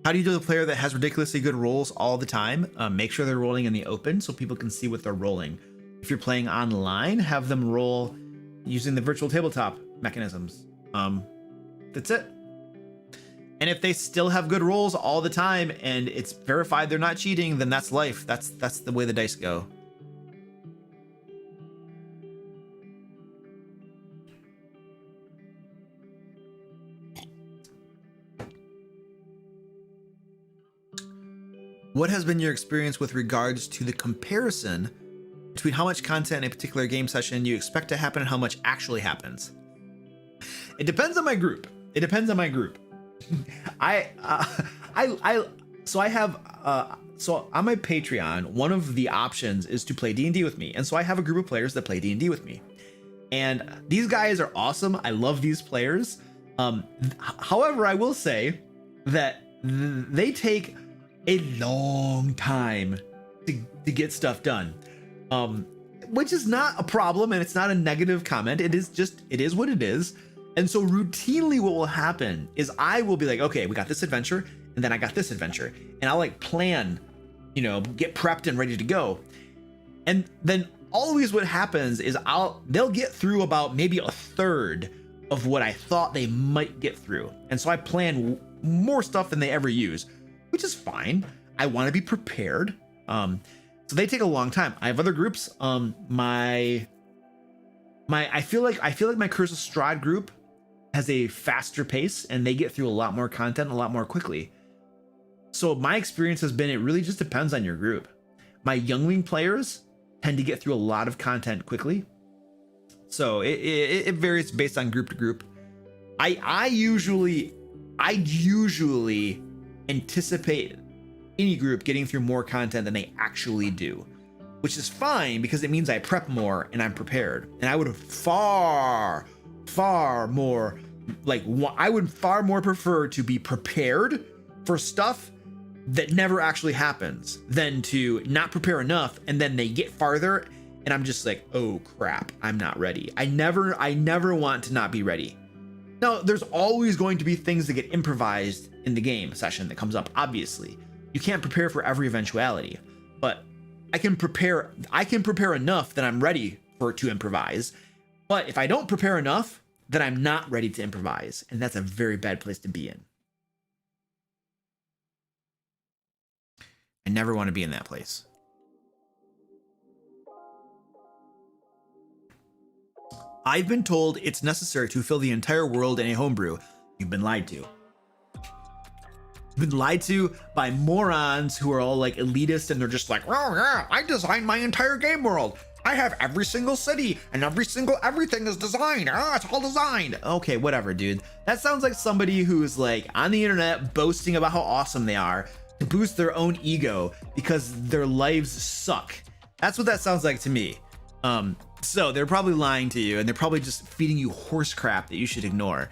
How do you do the player that has ridiculously good rolls all the time? Make sure they're rolling in the open so people can see what they're rolling. If you're playing online, have them roll using the virtual tabletop mechanisms. That's it. And if they still have good rolls all the time and it's verified they're not cheating, then that's life. That's the way the dice go. What has been your experience with regards to the comparison between how much content in a particular game session you expect to happen and how much actually happens? It depends on my group. So on my Patreon, one of the options is to play D&D with me. And so I have a group of players that play D&D with me. And these guys are awesome. I love these players. However, I will say that they take a long time to get stuff done, which is not a problem, and it's not a negative comment. It is what it is. And so routinely what will happen is I will be like, okay, we got this adventure, and then I got this adventure, and I'll like plan, you know, get prepped and ready to go. And then always what happens is they'll get through about maybe a third of what I thought they might get through. And so I plan more stuff than they ever use, which is fine. I want to be prepared. So they take a long time. I have other groups. My I feel like my Curse of Strahd group has a faster pace and they get through a lot more content a lot more quickly. So my experience has been, it really just depends on your group. My youngling players tend to get through a lot of content quickly. So it varies based on group to group. I usually anticipate any group getting through more content than they actually do, which is fine because it means I prep more and I'm prepared. And I would far more prefer to be prepared for stuff that never actually happens than to not prepare enough and then they get farther and I'm just like, oh crap, I'm not ready. I never want to not be ready. Now, there's always going to be things that get improvised in the game session that comes up, obviously. You can't prepare for every eventuality, but I can prepare enough that I'm ready to improvise. But if I don't prepare enough, then I'm not ready to improvise, and that's a very bad place to be in. I never want to be in that place. I've been told it's necessary to fill the entire world in a homebrew. You've been lied to. You've been lied to by morons who are all like elitist and they're just like, oh yeah, I designed my entire game world. I have every single city and everything is designed. It's all designed. Okay, whatever, dude. That sounds like somebody who's like on the internet boasting about how awesome they are to boost their own ego because their lives suck. That's what that sounds like to me. So they're probably lying to you and they're probably just feeding you horse crap that you should ignore.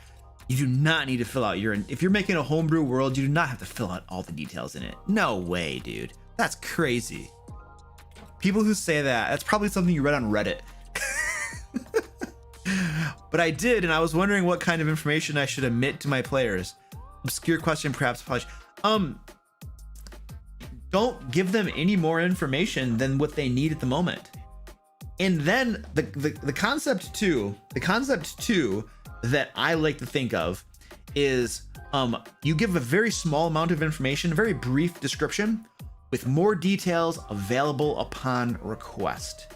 You do not need to fill out if you're making a homebrew world, you do not have to fill out all the details in it. No way, dude. That's crazy. People who say that's probably something you read on Reddit. But I did, and I was wondering what kind of information I should admit to my players. Obscure question, perhaps. Don't give them any more information than what they need at the moment. And then the concept too that I like to think of is you give a very small amount of information, a very brief description with more details available upon request.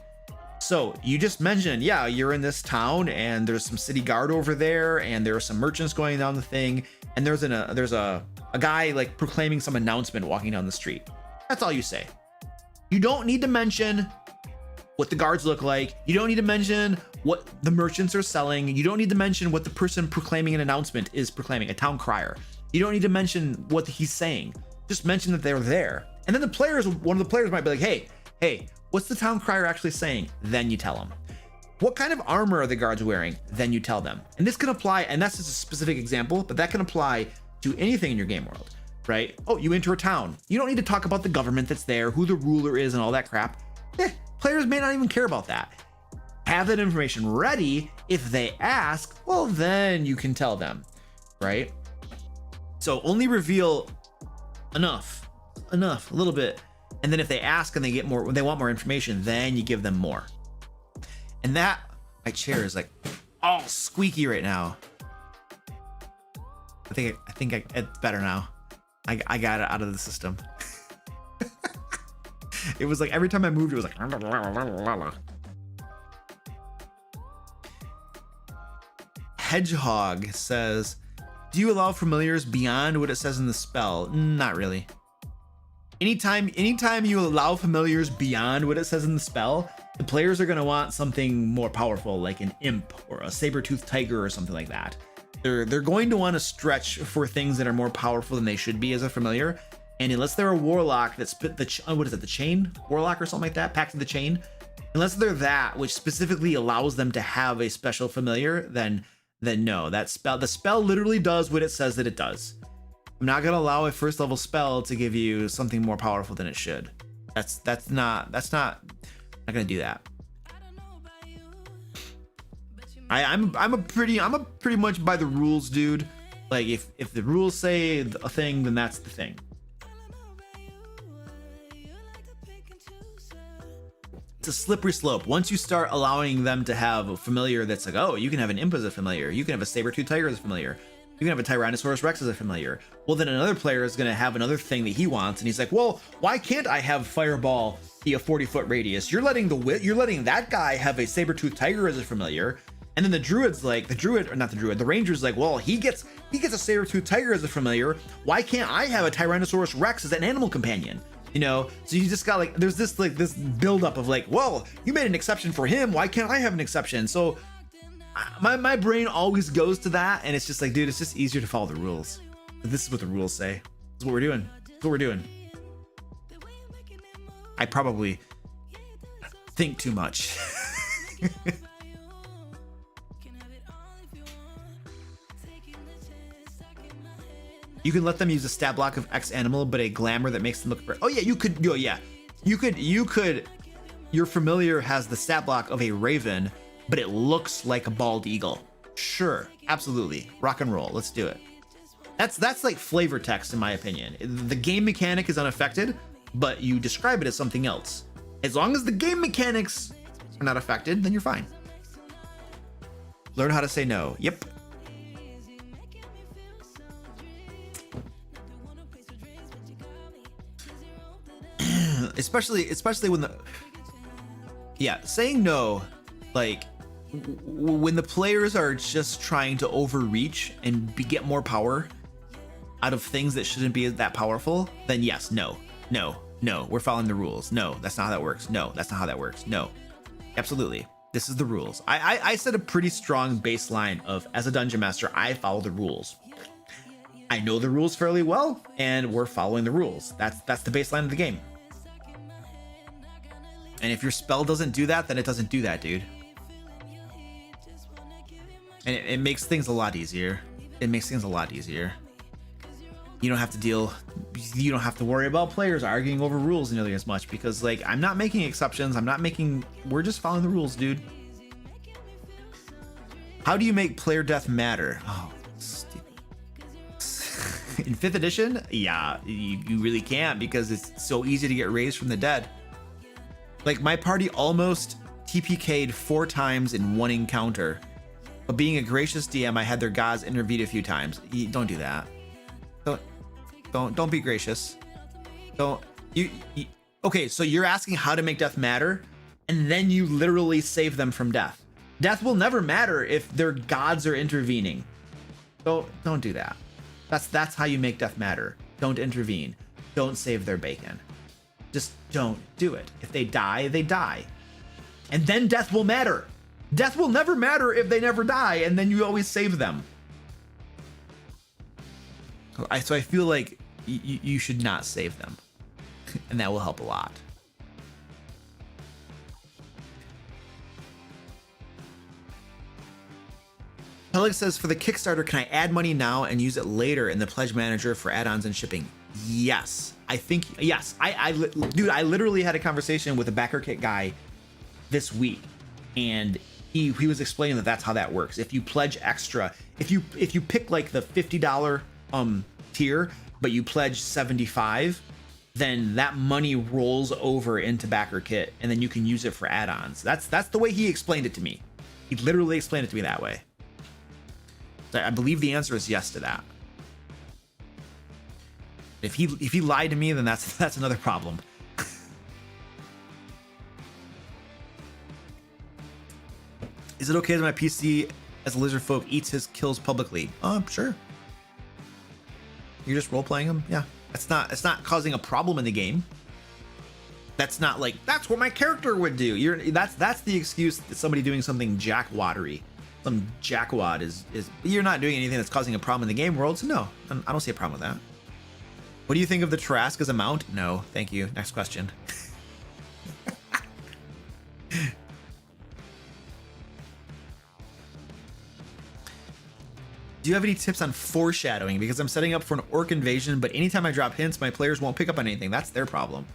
So you just mentioned, yeah, you're in this town and there's some city guard over there and there are some merchants going down the thing and there's a guy like proclaiming some announcement walking down the street. That's all you say. You don't need to mention what the guards look like. You don't need to mention what the merchants are selling. You don't need to mention what the person proclaiming an announcement is proclaiming, a town crier. You don't need to mention what he's saying. Just mention that they're there. And then one of the players might be like, hey, what's the town crier actually saying? Then you tell them. What kind of armor are the guards wearing? Then you tell them. And this can apply, and that's just a specific example, but that can apply to anything in your game world, right? Oh, you enter a town. You don't need to talk about the government that's there, who the ruler is and all that crap. Players may not even care about that. Have that information ready. If they ask, well, then you can tell them, right? So only reveal enough, a little bit. And then if they ask and they want more information, then you give them more. And that, my chair is like all squeaky right now. I think it's better now. I got it out of the system. It was like every time I moved, it was like. Hedgehog says, do you allow familiars beyond what it says in the spell? Not really. Anytime you allow familiars beyond what it says in the spell, the players are going to want something more powerful, like an imp or a saber-toothed tiger or something like that. They're going to want to stretch for things that are more powerful than they should be as a familiar. And unless they're a warlock that spit the chain warlock or something like that, Pact of the Chain, unless they're that, which specifically allows them to have a special familiar, then no, the spell literally does what it says that it does. I'm not gonna allow a first level spell to give you something more powerful than it should. I'm not gonna do that. I'm a pretty much by the rules dude. Like if the rules say a thing, then that's the thing. It's a slippery slope. Once you start allowing them to have a familiar that's like, oh, you can have an imp as a familiar, you can have a saber-tooth tiger as a familiar. You can have a Tyrannosaurus Rex as a familiar. Well, then another player is going to have another thing that he wants, and he's like, well, why can't I have Fireball be a 40-foot radius? You're letting that guy have a saber-toothed tiger as a familiar. And then the druid's like, the ranger's like, well, he gets a saber-toothed tiger as a familiar. Why can't I have a Tyrannosaurus Rex as an animal companion? You know, so you just got like, there's this buildup of like, well, you made an exception for him. Why can't I have an exception? So my brain always goes to that, and it's just like, dude, it's just easier to follow the rules. This is what the rules say. This is what we're doing. This is what we're doing. I probably think too much. You can let them use a stat block of X animal, but a glamour that makes them look. Oh yeah, you could. Oh yeah, you could. Your familiar has the stat block of a raven, but it looks like a bald eagle. Sure, absolutely, rock and roll. Let's do it. That's like flavor text in my opinion. The game mechanic is unaffected, but you describe it as something else. As long as the game mechanics are not affected, then you're fine. Learn how to say no. Yep. especially when saying no, like when the players are just trying to overreach and get more power out of things that shouldn't be that powerful, then yes, no, we're following the rules. No, that's not how that works. No, that's not how that works. No, absolutely, this is the rules. I set a pretty strong baseline of, as a dungeon master, I follow the rules. I know the rules fairly well, and we're following the rules. That's the baseline of the game. And if your spell doesn't do that, then it doesn't do that, dude. And it makes things a lot easier. It makes things a lot easier. You don't have to worry about players arguing over rules nearly as much, because like, I'm not making exceptions. We're just following the rules, dude. How do you make player death matter? Oh, stupid. In 5th edition, yeah, you really can't, because it's so easy to get raised from the dead. Like, my party almost TPK'd 4 times in one encounter, but being a gracious DM, I had their gods intervene a few times. Don't do that. Don't be gracious. Okay, so you're asking how to make death matter, and then you literally save them from death. Death will never matter if their gods are intervening. Don't do that. That's how you make death matter. Don't intervene. Don't save their bacon. Just don't do it. If they die, they die. And then death will matter. Death will never matter if they never die, and then you always save them. So I feel like you should not save them. And that will help a lot. Peleg says, for the Kickstarter, can I add money now and use it later in the Pledge Manager for add-ons and shipping? Yes. I think, yes. Dude, I literally had a conversation with a backer kit guy this week, and he was explaining that that's how that works. If you pledge extra, if you pick like the $50 tier, but you pledge 75, then that money rolls over into backer kit, and then you can use it for add-ons. That's the way he explained it to me. He literally explained it to me that way. So I believe the answer is yes to that. If he lied to me, then that's another problem. Is it okay that my PC as a lizard folk eats his kills publicly? Sure. You're just role playing them? Yeah. It's not causing a problem in the game. That's not like, that's what my character would do. That's the excuse that somebody doing something jackwadery. Some jackwad is you're not doing anything that's causing a problem in the game world, so no, I don't see a problem with that. What do you think of the Trask as a mount? No, thank you. Next question. Do you have any tips on foreshadowing? Because I'm setting up for an orc invasion, but anytime I drop hints, my players won't pick up on anything. That's their problem.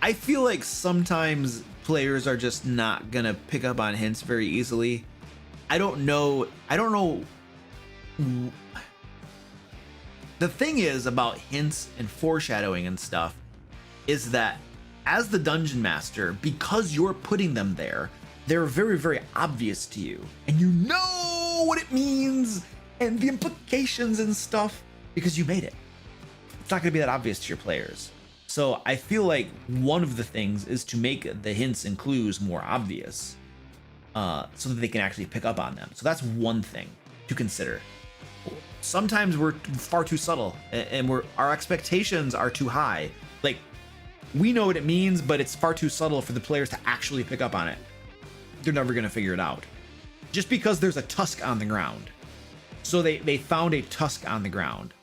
I feel like sometimes players are just not gonna pick up on hints very easily. I don't know. the thing is about hints and foreshadowing and stuff is that as the dungeon master, because you're putting them there, they're very, very obvious to you, and you know what it means and the implications and stuff because you made it. It's not going to be that obvious to your players. So I feel like one of the things is to make the hints and clues more obvious, so that they can actually pick up on them. So that's one thing to consider. Sometimes we're far too subtle, and our expectations are too high. Like, we know what it means, but it's far too subtle for the players to actually pick up on it. They're never going to figure it out. Just because there's a tusk on the ground. So they found a tusk on the ground.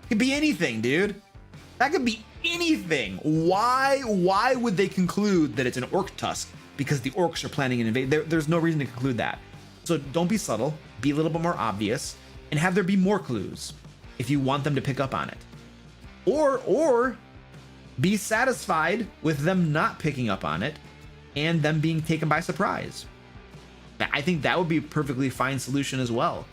It could be anything, dude. That could be anything. Why would they conclude that it's an orc tusk? Because the orcs are planning an invasion. There's no reason to conclude that. So don't be subtle. Be a little bit more obvious, and have there be more clues if you want them to pick up on it. Or be satisfied with them not picking up on it and them being taken by surprise. I think that would be a perfectly fine solution as well.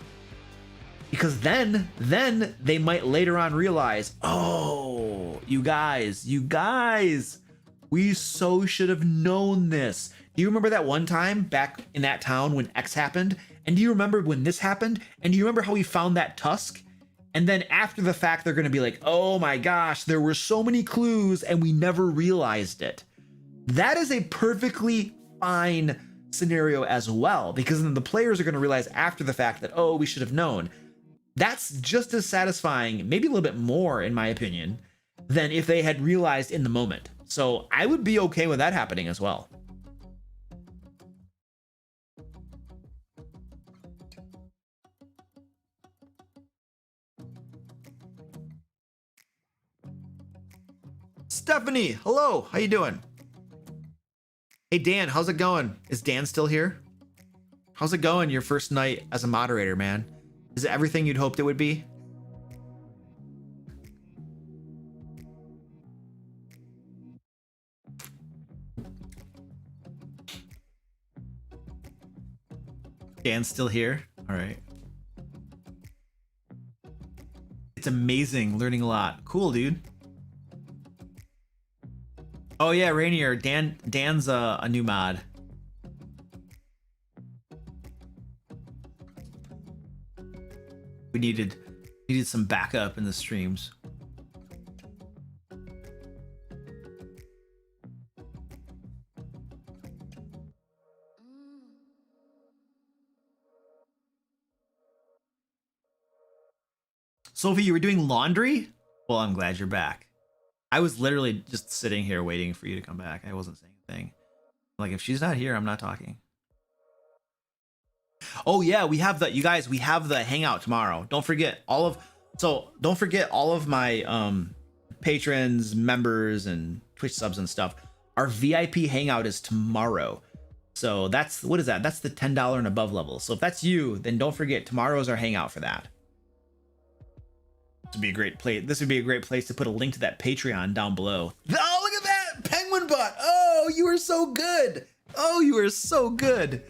Because then they might later on realize, oh, you guys, we so should have known this. Do you remember that one time back in that town when X happened? And do you remember when this happened? And do you remember how we found that tusk? And then after the fact, they're going to be like, oh my gosh, there were so many clues and we never realized it. That is a perfectly fine scenario as well, because then the players are going to realize after the fact that, oh, we should have known. That's just as satisfying, maybe a little bit more, in my opinion, than if they had realized in the moment. So I would be okay with that happening as well. Stephanie, hello, how you doing? Hey Dan, how's it going? Is Dan still here? How's it going your first night as a moderator, man? Is it everything you'd hoped it would be? Dan's still here? All right. It's amazing, learning a lot. Cool, dude. Oh yeah, Rainier, Dan's a new mod. We needed some backup in the streams. Sophie, you were doing laundry? Well, I'm glad you're back. I was literally just sitting here waiting for you to come back. I wasn't saying a thing. Like, if she's not here, I'm not talking. Oh yeah, we have the, you guys, we have the hangout tomorrow. Don't forget all of my patrons, members, and Twitch subs and stuff. Our VIP hangout is tomorrow. So that's, what is that? That's the $10 and above level. So if that's you, then don't forget, tomorrow's our hangout for that. This would be a great place. This would be a great place to put a link to that Patreon down below. Oh, look at that penguin butt. Oh, you are so good. Oh, you are so good.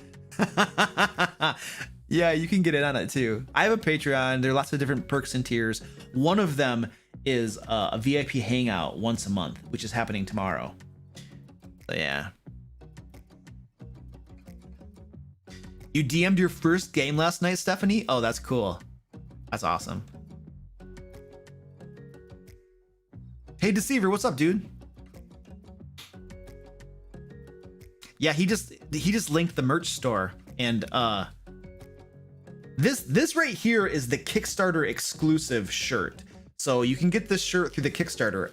Yeah, you can get it on it too. I have a Patreon. There are lots of different perks and tiers. One of them is a VIP hangout once a month, which is happening tomorrow. So yeah. You DM'd your first game last night, Stephanie? Oh, that's cool. That's awesome. Hey Deceiver, what's up, dude? Yeah, he just linked the merch store, and this right here is the Kickstarter exclusive shirt. So you can get this shirt through the Kickstarter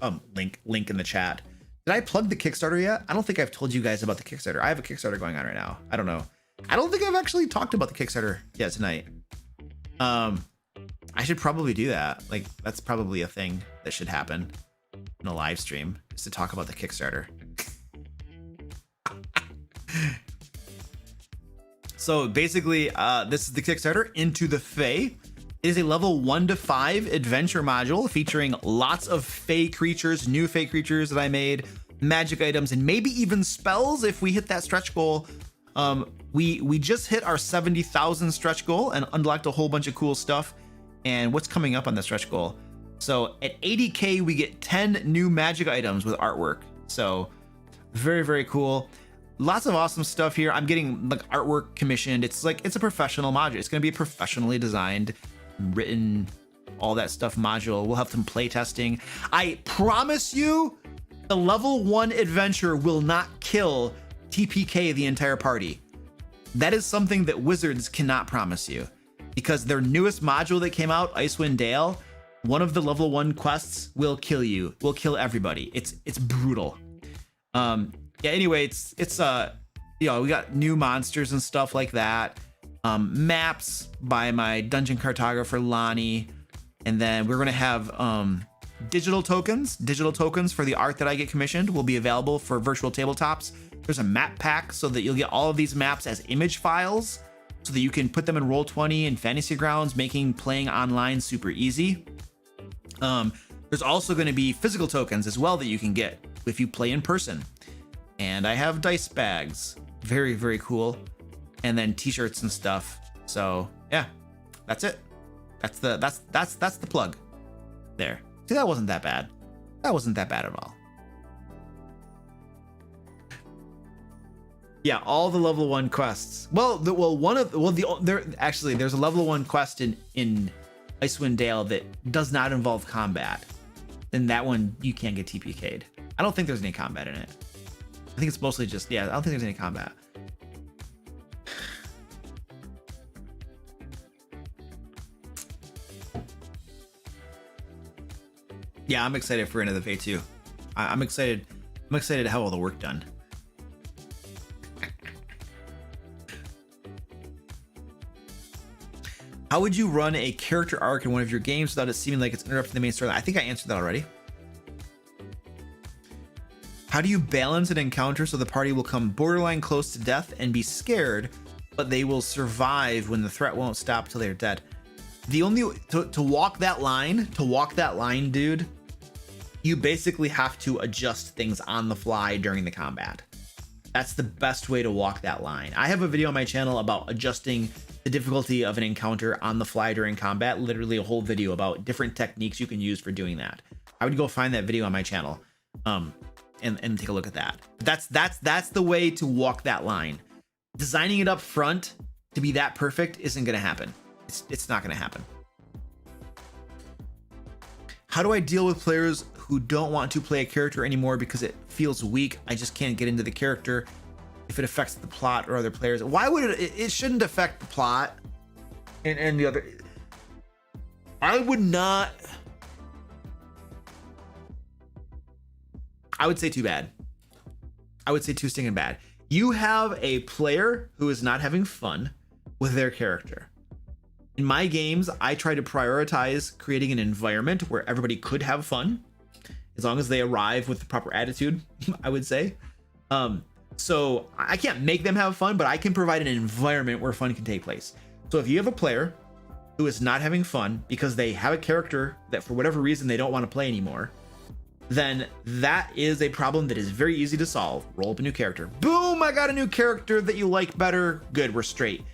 link in the chat. Did I plug the Kickstarter yet? I don't think I've told you guys about the Kickstarter. I have a Kickstarter going on right now. I don't know. I don't think I've actually talked about the Kickstarter yet tonight. I should probably do that. Like, that's probably a thing that should happen in a live stream, is to talk about the Kickstarter. So basically, this is the Kickstarter, Into the Fae. It is a level 1 to 5 adventure module featuring lots of Fae creatures, new Fae creatures that I made, magic items, and maybe even spells if we hit that stretch goal. We just hit our 70,000 stretch goal and unlocked a whole bunch of cool stuff. And what's coming up on the stretch goal? So at 80K, we get 10 new magic items with artwork. So very, very cool. Lots of awesome stuff here. I'm getting like artwork commissioned. It's a professional module. It's going to be a professionally designed, written, all that stuff module. We'll have some play testing. I promise you, the level 1 adventure will not kill TPK the entire party. That is something that Wizards cannot promise you, because their newest module that came out, Icewind Dale, one of the level 1 quests will kill you. Will kill everybody. It's brutal. Yeah, anyway, it's you know, we got new monsters and stuff like that. Maps by my dungeon cartographer Lonnie, and then we're gonna have digital tokens for the art that I get commissioned will be available for virtual tabletops. There's a map pack so that you'll get all of these maps as image files so that you can put them in Roll20 and Fantasy Grounds, making playing online super easy. There's also going to be physical tokens as well that you can get if you play in person. And I have dice bags, very, very cool. And then t-shirts and stuff. So yeah, that's it. That's the plug there. See, that wasn't that bad. That wasn't that bad at all. Yeah, all the level 1 quests. Well, there's a level 1 quest in Icewind Dale that does not involve combat. And that one you can't get TPK'd. I don't think there's any combat in it. I think it's mostly just, yeah, I don't think there's any combat. Yeah, I'm excited for another Phase 2. I'm excited to have all the work done. How would you run a character arc in one of your games without it seeming like it's interrupting the main story? I think I answered that already. How do you balance an encounter so the party will come borderline close to death and be scared, but they will survive when the threat won't stop till they're dead? The only to walk that line, dude, you basically have to adjust things on the fly during the combat. That's the best way to walk that line. I have a video on my channel about adjusting the difficulty of an encounter on the fly during combat, literally a whole video about different techniques you can use for doing that. I would go find that video on my channel and take a look at that. That's the way to walk that line. Designing it up front to be that perfect isn't going to happen. It's not going to happen. How do I deal with players who don't want to play a character anymore because it feels weak? I just can't get into the character if it affects the plot or other players. Why would it shouldn't affect the plot and the other. I would not. I would say too bad. I would say too stinking bad. You have a player who is not having fun with their character. In my games, I try to prioritize creating an environment where everybody could have fun, as long as they arrive with the proper attitude, I would say. So I can't make them have fun, but I can provide an environment where fun can take place. So if you have a player who is not having fun because they have a character that for whatever reason they don't want to play anymore, then that is a problem that is very easy to solve. Roll up a new character. Boom, I got a new character that you like better. Good, we're straight.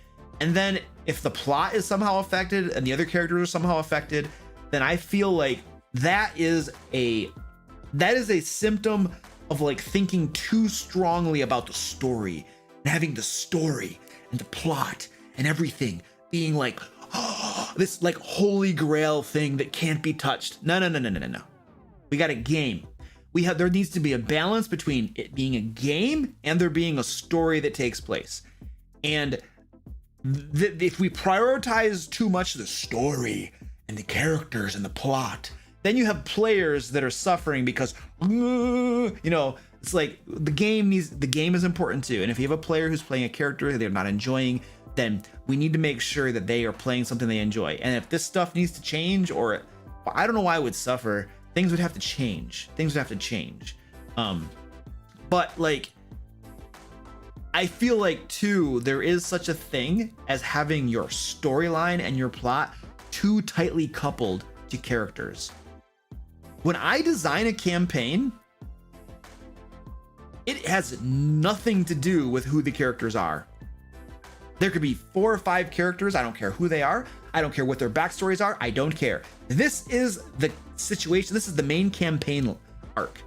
And then if the plot is somehow affected and the other characters are somehow affected, then I feel like that is a symptom of like thinking too strongly about the story and having the story and the plot and everything being like, oh, this like holy grail thing that can't be touched. No. We got a game. There needs to be a balance between it being a game and there being a story that takes place. And if we prioritize too much the story and the characters and the plot, then you have players that are suffering because, it's like the game is important too. And if you have a player who's playing a character they're not enjoying, then we need to make sure that they are playing something they enjoy. And if this stuff needs to change, or I don't know why it would suffer, things would have to change. But like, I feel like too, there is such a thing as having your storyline and your plot too tightly coupled to characters. When I design a campaign, it has nothing to do with who the characters are. There could be 4 or 5 characters, I don't care who they are. I don't care what their backstories are. I don't care. This is the situation. This is the main campaign arc.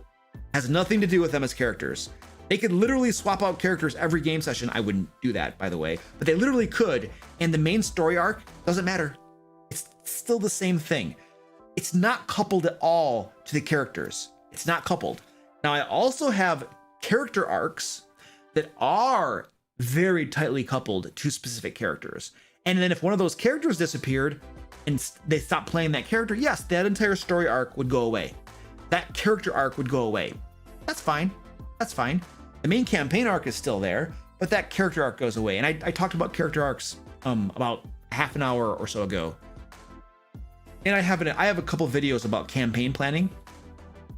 Has nothing to do with them as characters. They could literally swap out characters every game session. I wouldn't do that, by the way, but they literally could. And the main story arc doesn't matter. It's still the same thing. It's not coupled at all to the characters. It's not coupled. Now, I also have character arcs that are very tightly coupled to specific characters. And then if one of those characters disappeared and they stopped playing that character, yes, that entire story arc would go away. That character arc would go away. That's fine. That's fine. The main campaign arc is still there, but that character arc goes away. And I talked about character arcs about half an hour or so ago. And I have a couple videos about campaign planning,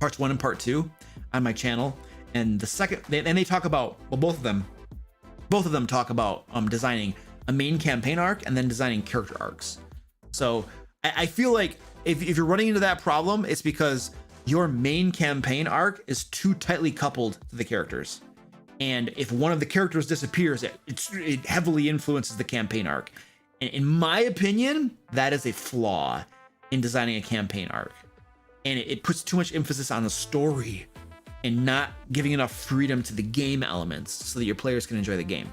parts 1 and part 2 on my channel. And the second, and they talk about, well, both of them talk about designing a main campaign arc and then designing character arcs. So I feel like if you're running into that problem, it's because your main campaign arc is too tightly coupled to the characters. And if one of the characters disappears, it heavily influences the campaign arc. And in my opinion, that is a flaw in designing a campaign arc. And it puts too much emphasis on the story and not giving enough freedom to the game elements so that your players can enjoy the game.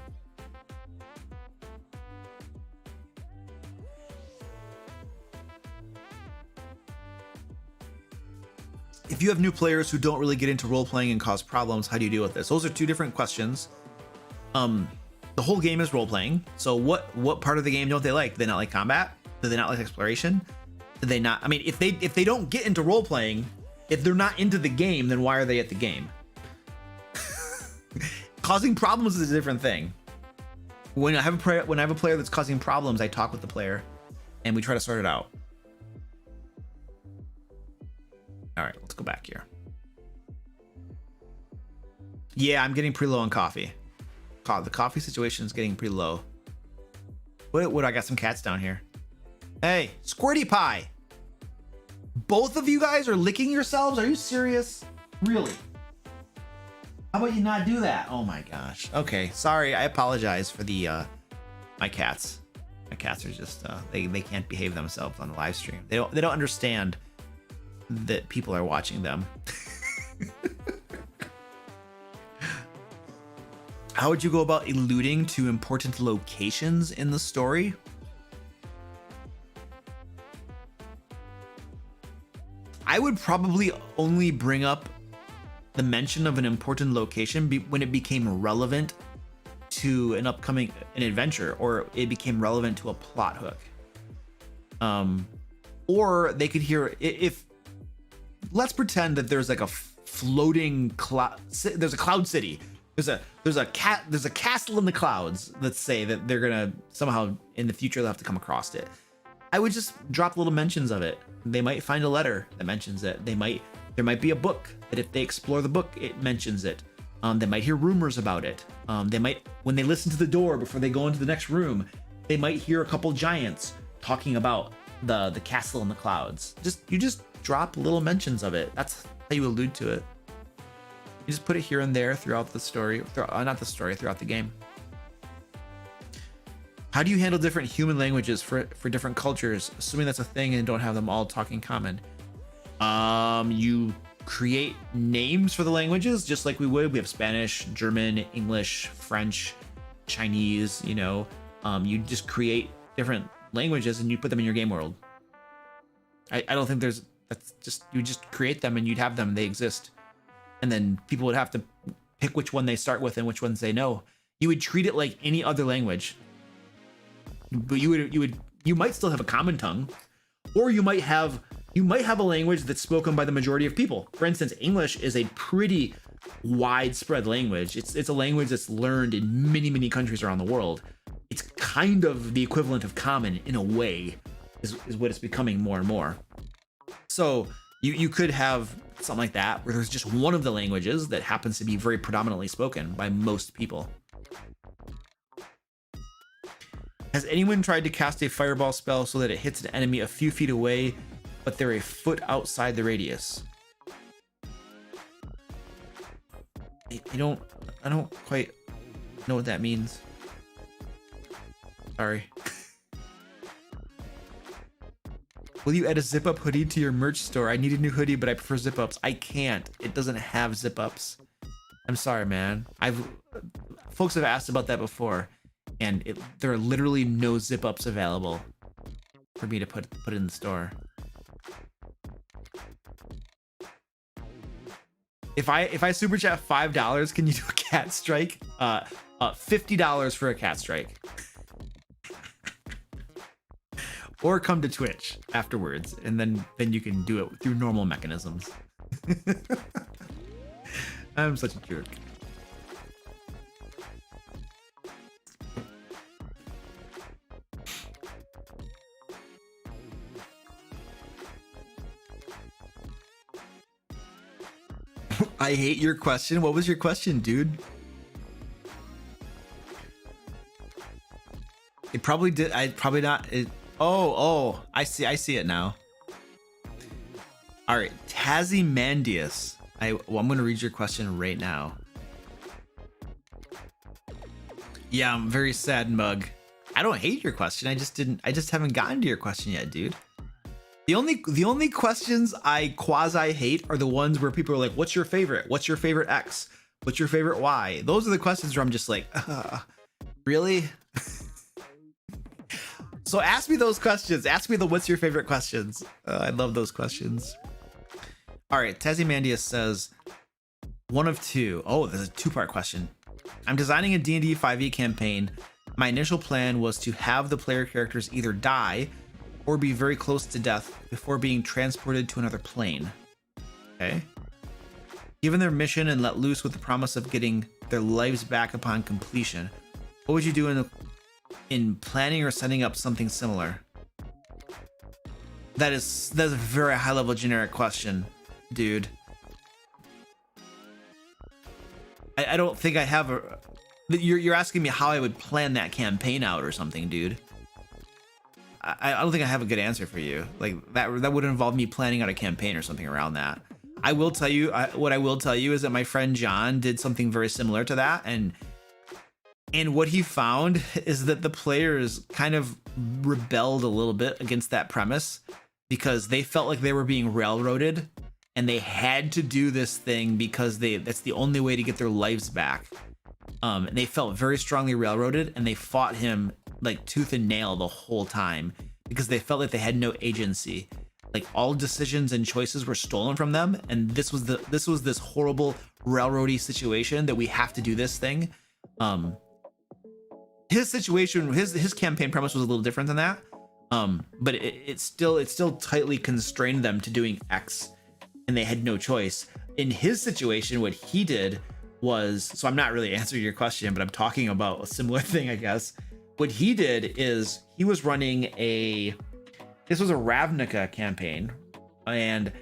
If you have new players who don't really get into role-playing and cause problems, how do you deal with this? Those are two different questions. The whole game is role-playing. So what part of the game don't they like? Do they not like combat? Do they not like exploration? Do they not? I mean, if they don't get into role-playing, if they're not into the game, then why are they at the game? Causing problems is a different thing. When I have a player that's causing problems, I talk with the player and we try to sort it out. All right, let's go back here. Yeah, I'm getting pretty low on coffee. The coffee situation is getting pretty low. What? I got some cats down here. Hey, Squirty Pie. Both of you guys are licking yourselves? Are you serious? Really? How about you not do that? Oh my gosh. Okay, sorry. I apologize for the my cats. My cats are just they can't behave themselves on the live stream. They don't understand that people are watching them. How would you go about alluding to important locations in the story? I would probably only bring up the mention of an important location when it became relevant to an adventure, or it became relevant to a plot hook. Or they could hear if let's pretend that there's like a floating cloud. There's a cloud city. There's a castle in the clouds. Let's say that they're gonna somehow in the future they'll have to come across it. I would just drop little mentions of it. They might find a letter that mentions it. There might be a book that if they explore the book, it mentions it. They might hear rumors about it. They might, when they listen to the door before they go into the next room, they might hear a couple giants talking about the castle in the clouds. You just drop little mentions of it. That's how you allude to it. You just put it here and there throughout the story, throughout the game. How do you handle different human languages for different cultures, assuming that's a thing and don't have them all talking common? You create names for the languages just like we would. We have Spanish, German, English, French, Chinese, you just create different languages and you put them in your game world. I don't think you just create them and you'd have them, they exist. And then people would have to pick which one they start with and which ones they know. You would treat it like any other language. But you might still have a common tongue, or you might have a language that's spoken by the majority of people. For instance, English is a pretty widespread language. It's a language that's learned in many, many countries around the world. It's kind of the equivalent of common in a way, is what it's becoming more and more. So you could have something like that where there's just one of the languages that happens to be very predominantly spoken by most people. Has anyone tried to cast a fireball spell so that it hits an enemy a few feet away, but they're a foot outside the radius? I don't quite know what that means. Sorry. Will you add a zip up hoodie to your merch store? I need a new hoodie, but I prefer zip ups. I can't. It doesn't have zip ups. I'm sorry, man. Folks have asked about that before, and there are literally no zip ups available for me to put in the store. If I super chat $5, can you do a cat strike? $50 for a cat strike. Or come to Twitch afterwards, and then you can do it through normal mechanisms. I'm such a jerk. I hate your question. What was your question, dude? It probably did. I probably not. Oh, I see it now. All right, Tazimandius. I'm going to read your question right now. Yeah, I'm very sad, Mug. I don't hate your question. I just haven't gotten to your question yet, dude. The only questions I quasi hate are the ones where people are like, "What's your favorite? What's your favorite X? What's your favorite Y?" Those are the questions where I'm just like, really? So ask me those questions. Ask me the "What's your favorite?" questions. I love those questions. All right, Tazimandius says, one of two. Oh, there's a two-part question. I'm designing a D&D 5e campaign. My initial plan was to have the player characters either die or be very close to death before being transported to another plane. Okay. Given their mission and let loose with the promise of getting their lives back upon completion, what would you do in planning or setting up something similar? That's a very high-level generic question, dude. I don't think I have a... You're asking me how I would plan that campaign out or something, dude. I don't think I have a good answer for you. Like that would involve me planning out a campaign or something around that. I will tell you, what I will tell you is that my friend John did something very similar to that, and what he found is that the players kind of rebelled a little bit against that premise because they felt like they were being railroaded and they had to do this thing because that's the only way to get their lives back. And they felt very strongly railroaded, and they fought him like tooth and nail the whole time because they felt like they had no agency. Like all decisions and choices were stolen from them, and this was this horrible railroady situation that we have to do this thing. His situation, his campaign premise was a little different than that, but it still tightly constrained them to doing X, and they had no choice. In his situation, what he did was, so I'm not really answering your question, but I'm talking about a similar thing, I guess. What he did is he was running this was a Ravnica campaign, and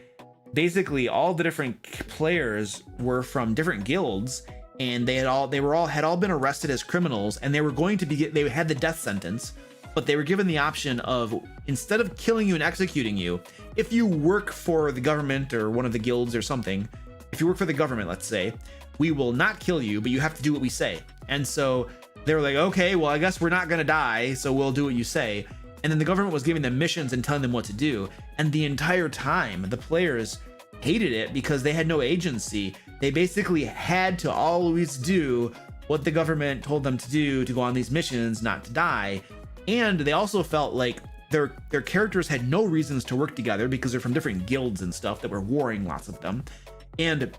basically all the different players were from different guilds, and they had all been arrested as criminals, and they were going to they had the death sentence, but they were given the option of, instead of killing you and executing you, if you work for the government or one of the guilds or something, if you work for the government, let's say, we will not kill you, but you have to do what we say. And so they were like, okay, well, I guess we're not gonna die, so we'll do what you say. And then the government was giving them missions and telling them what to do. And the entire time, the players hated it because they had no agency. They basically had to always do what the government told them to do to go on these missions, not to die. And they also felt like their characters had no reasons to work together because they're from different guilds and stuff that were warring, lots of them. And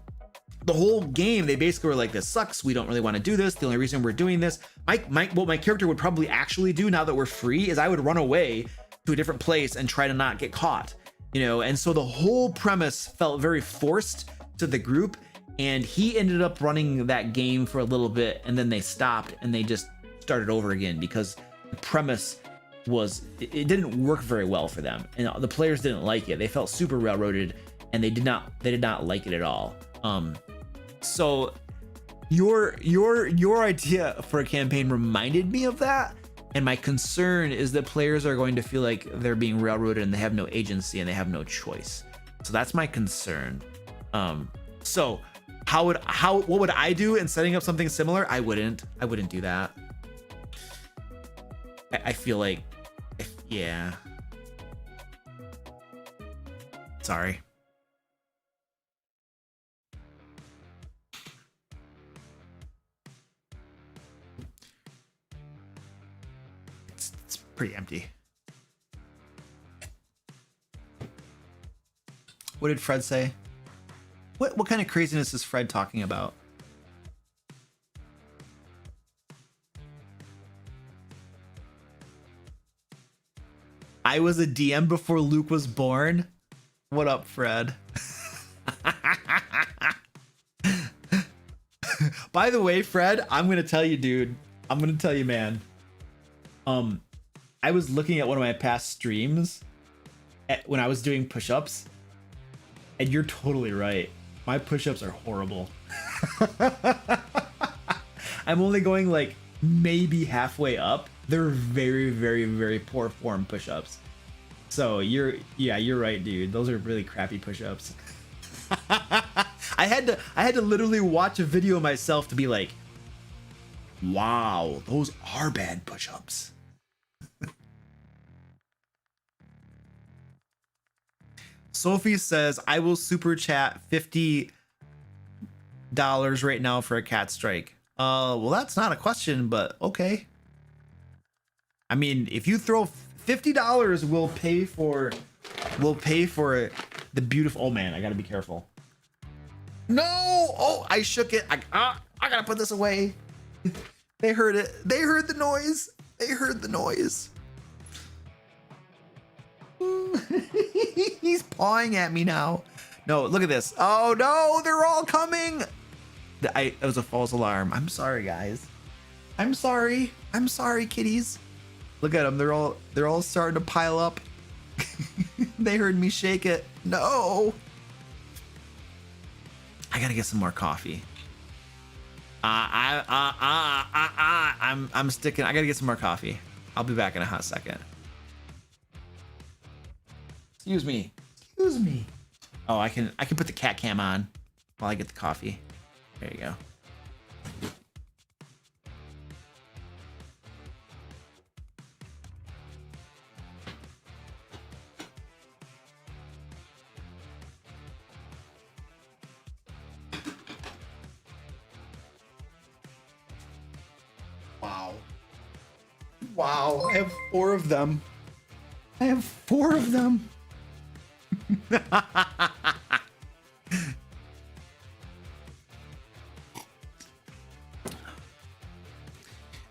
the whole game, they basically were like, this sucks, we don't really want to do this, the only reason we're doing this, what my character would probably actually do now that we're free is I would run away to a different place and try to not get caught, you know. And so the whole premise felt very forced to the group, and he ended up running that game for a little bit, and then they stopped and they just started over again because the premise was, it didn't work very well for them, and the players didn't like it. They felt super railroaded, and they did not like it at all. So your idea for a campaign reminded me of that, and my concern is that players are going to feel like they're being railroaded and they have no agency and they have no choice. So that's my concern. So what would I do in setting up something similar? I wouldn't do that. I feel like, yeah. Sorry. It's pretty empty. What did Fred say? What kind of craziness is Fred talking about? I was a DM before Luke was born. What up, Fred? By the way, Fred, I'm gonna tell you, dude. I'm gonna tell you, man. I was looking at one of my past streams when I was doing push-ups, and you're totally right. My push-ups are horrible. I'm only going like maybe halfway up. They're very, very, very poor form push-ups. So you're right, dude. Those are really crappy push-ups. I had to literally watch a video myself to be like, wow, those are bad push-ups. Sophie says, I will super chat $50 right now for a cat strike. Well, that's not a question, but okay. I mean, if you throw $50, we'll pay for the beautiful. Oh man, I gotta be careful. No! Oh, I shook it. I gotta put this away. They heard it. They heard the noise. They heard the noise. He's pawing at me now. No, look at this. Oh no, they're all coming. It was a false alarm. I'm sorry, guys. I'm sorry. I'm sorry, kitties. Look at them. They're all starting to pile up. They heard me shake it. No. I gotta get some more coffee. I'm sticking. I gotta get some more coffee. I'll be back in a hot second. Excuse me. Excuse me. Oh, I can put the cat cam on while I get the coffee. There you go. Wow. Wow, I have 4 of them. I have 4 of them.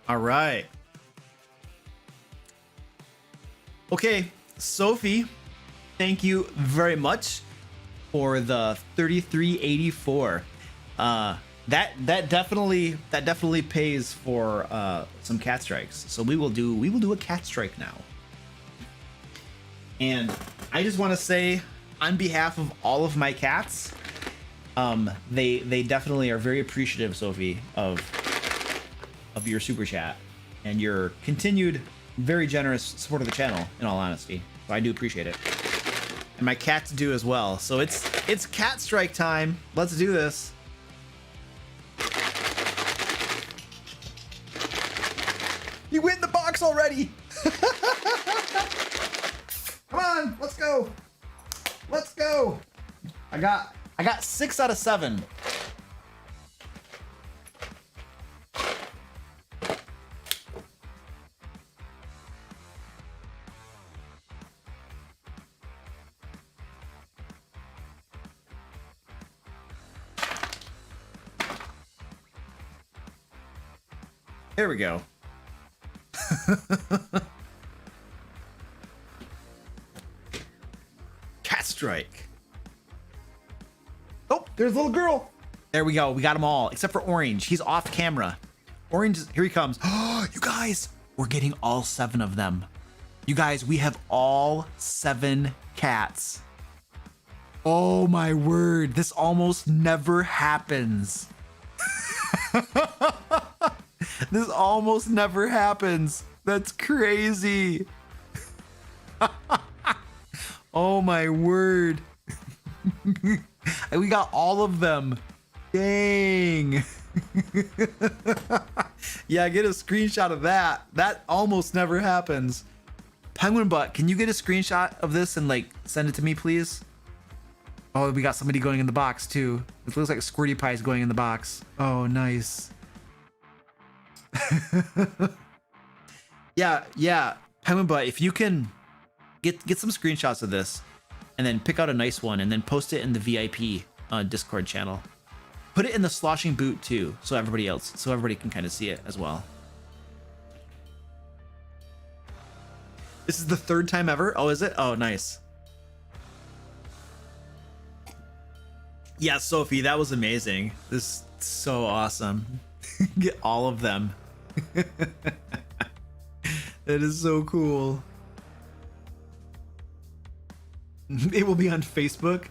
All right. Okay, Sophie, thank you very much for the 3384. That definitely pays for some cat strikes. So we will do a cat strike now. And I just want to say, on behalf of all of my cats, they definitely are very appreciative, Sophie, of your super chat and your continued very generous support of the channel, in all honesty. So I do appreciate it. And my cats do as well. So it's cat strike time. Let's do this. You win the box already. Come on, let's go. Let's go. I got 6 out of 7. There we go. Cat strike. Oh, there's a little girl. There we go. We got them all except for Orange. He's off camera. Orange, here he comes. Oh, you guys, we're getting all 7 of them. You guys, we have all 7 cats. Oh my word. This almost never happens. This almost never happens. That's crazy. Oh my word. We got all of them. Dang. Yeah, get a screenshot of that. That almost never happens. Penguin Butt, can you get a screenshot of this and like send it to me, please? Oh, we got somebody going in the box too. It looks like Squirty Pie is going in the box. Oh, nice. yeah. Penguin Butt, if you can get some screenshots of this and then pick out a nice one and then post it in the VIP Discord channel. Put it in the Sloshing Boot too, so everybody can kind of see it as well. This is the 3rd time ever. Oh, is it? Oh, nice. Yeah, Sophie, that was amazing. This is so awesome. Get all of them. That is so cool. It will be on Facebook.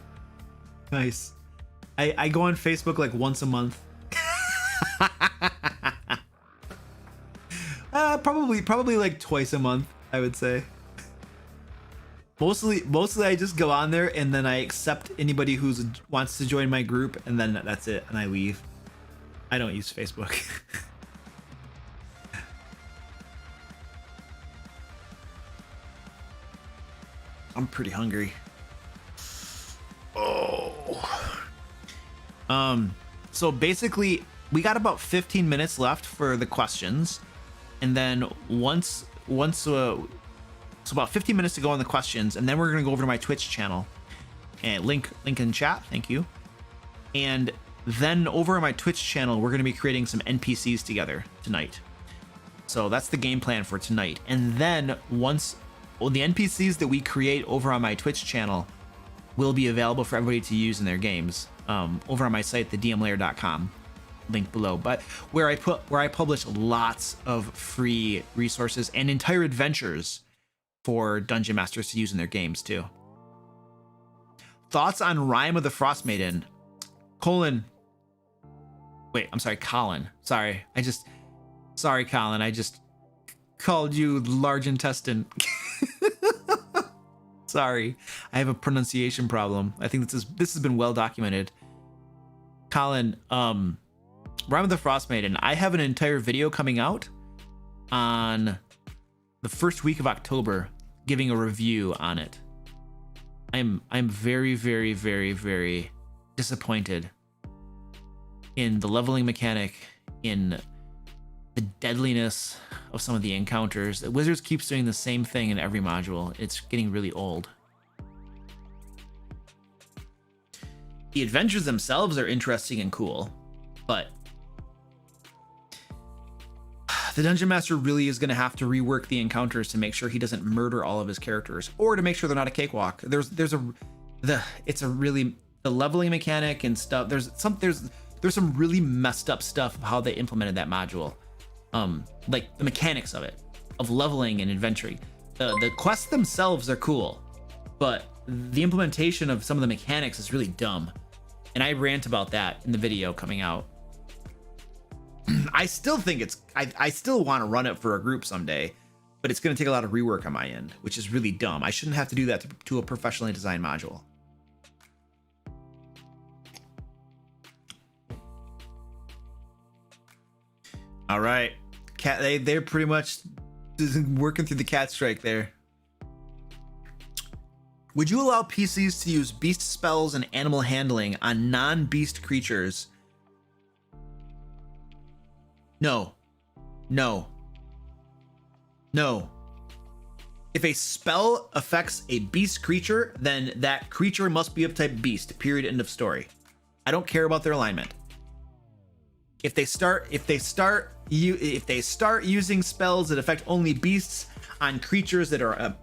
Nice. I go on Facebook like once a month. Probably like twice a month, I would say. Mostly I just go on there and then I accept anybody who wants to join my group, and then that's it, and I leave. I don't use Facebook. I'm pretty hungry. Oh. So basically we got about 15 minutes left for the questions, and then so about 15 minutes to go on the questions, and then we're gonna go over to my Twitch channel and link in chat. Thank you. And then over on my Twitch channel, we're gonna be creating some NPCs together tonight. So that's the game plan for tonight. And then the NPCs that we create over on my Twitch channel will be available for everybody to use in their games over on my site, thedmlair.com, link below. But where I publish lots of free resources and entire adventures for dungeon masters to use in their games too. Thoughts on Rime of the Frost Maiden? Colin. Sorry, Colin. I just called you large intestine. Sorry, I have a pronunciation problem. I think this has been well documented. Colin, Rime of the Frost Maiden. I have an entire video coming out on the first week of October, giving a review on it. I'm very, very, very, very disappointed in the leveling mechanic, in the deadliness of some of the encounters. Wizards keeps doing the same thing in every module. It's getting really old. The adventures themselves are interesting and cool, but the Dungeon Master really is going to have to rework the encounters to make sure he doesn't murder all of his characters, or to make sure they're not a cakewalk. The leveling mechanic and stuff. There's some really messed up stuff of how they implemented that module. Like the mechanics of it, of leveling and adventuring. The quests themselves are cool, but the implementation of some of the mechanics is really dumb. And I rant about that in the video coming out. I still think I still want to run it for a group someday, but it's going to take a lot of rework on my end, which is really dumb. I shouldn't have to do that to a professionally designed module. All right, they're pretty much working through the cat strike there. Would you allow PCs to use beast spells and animal handling on non-beast creatures? No. If a spell affects a beast creature, then that creature must be of type beast. Period. End of story. I don't care about their alignment. If they start using spells that affect only beasts on creatures that are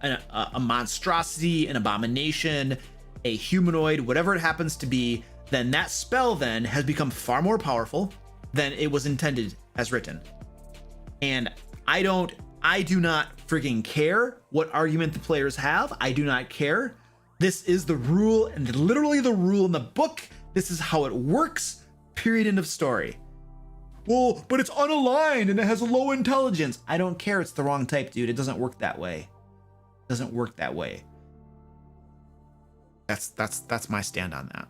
a monstrosity, an abomination, a humanoid, whatever it happens to be, then that spell then has become far more powerful than it was intended as written. And I do not freaking care what argument the players have. I do not care. This is the rule, and literally the rule in the book. This is how it works. Period. End of story. Well, but it's unaligned and it has a low intelligence. I don't care. It's the wrong type, dude. It doesn't work that way. It doesn't work that way. That's my stand on that.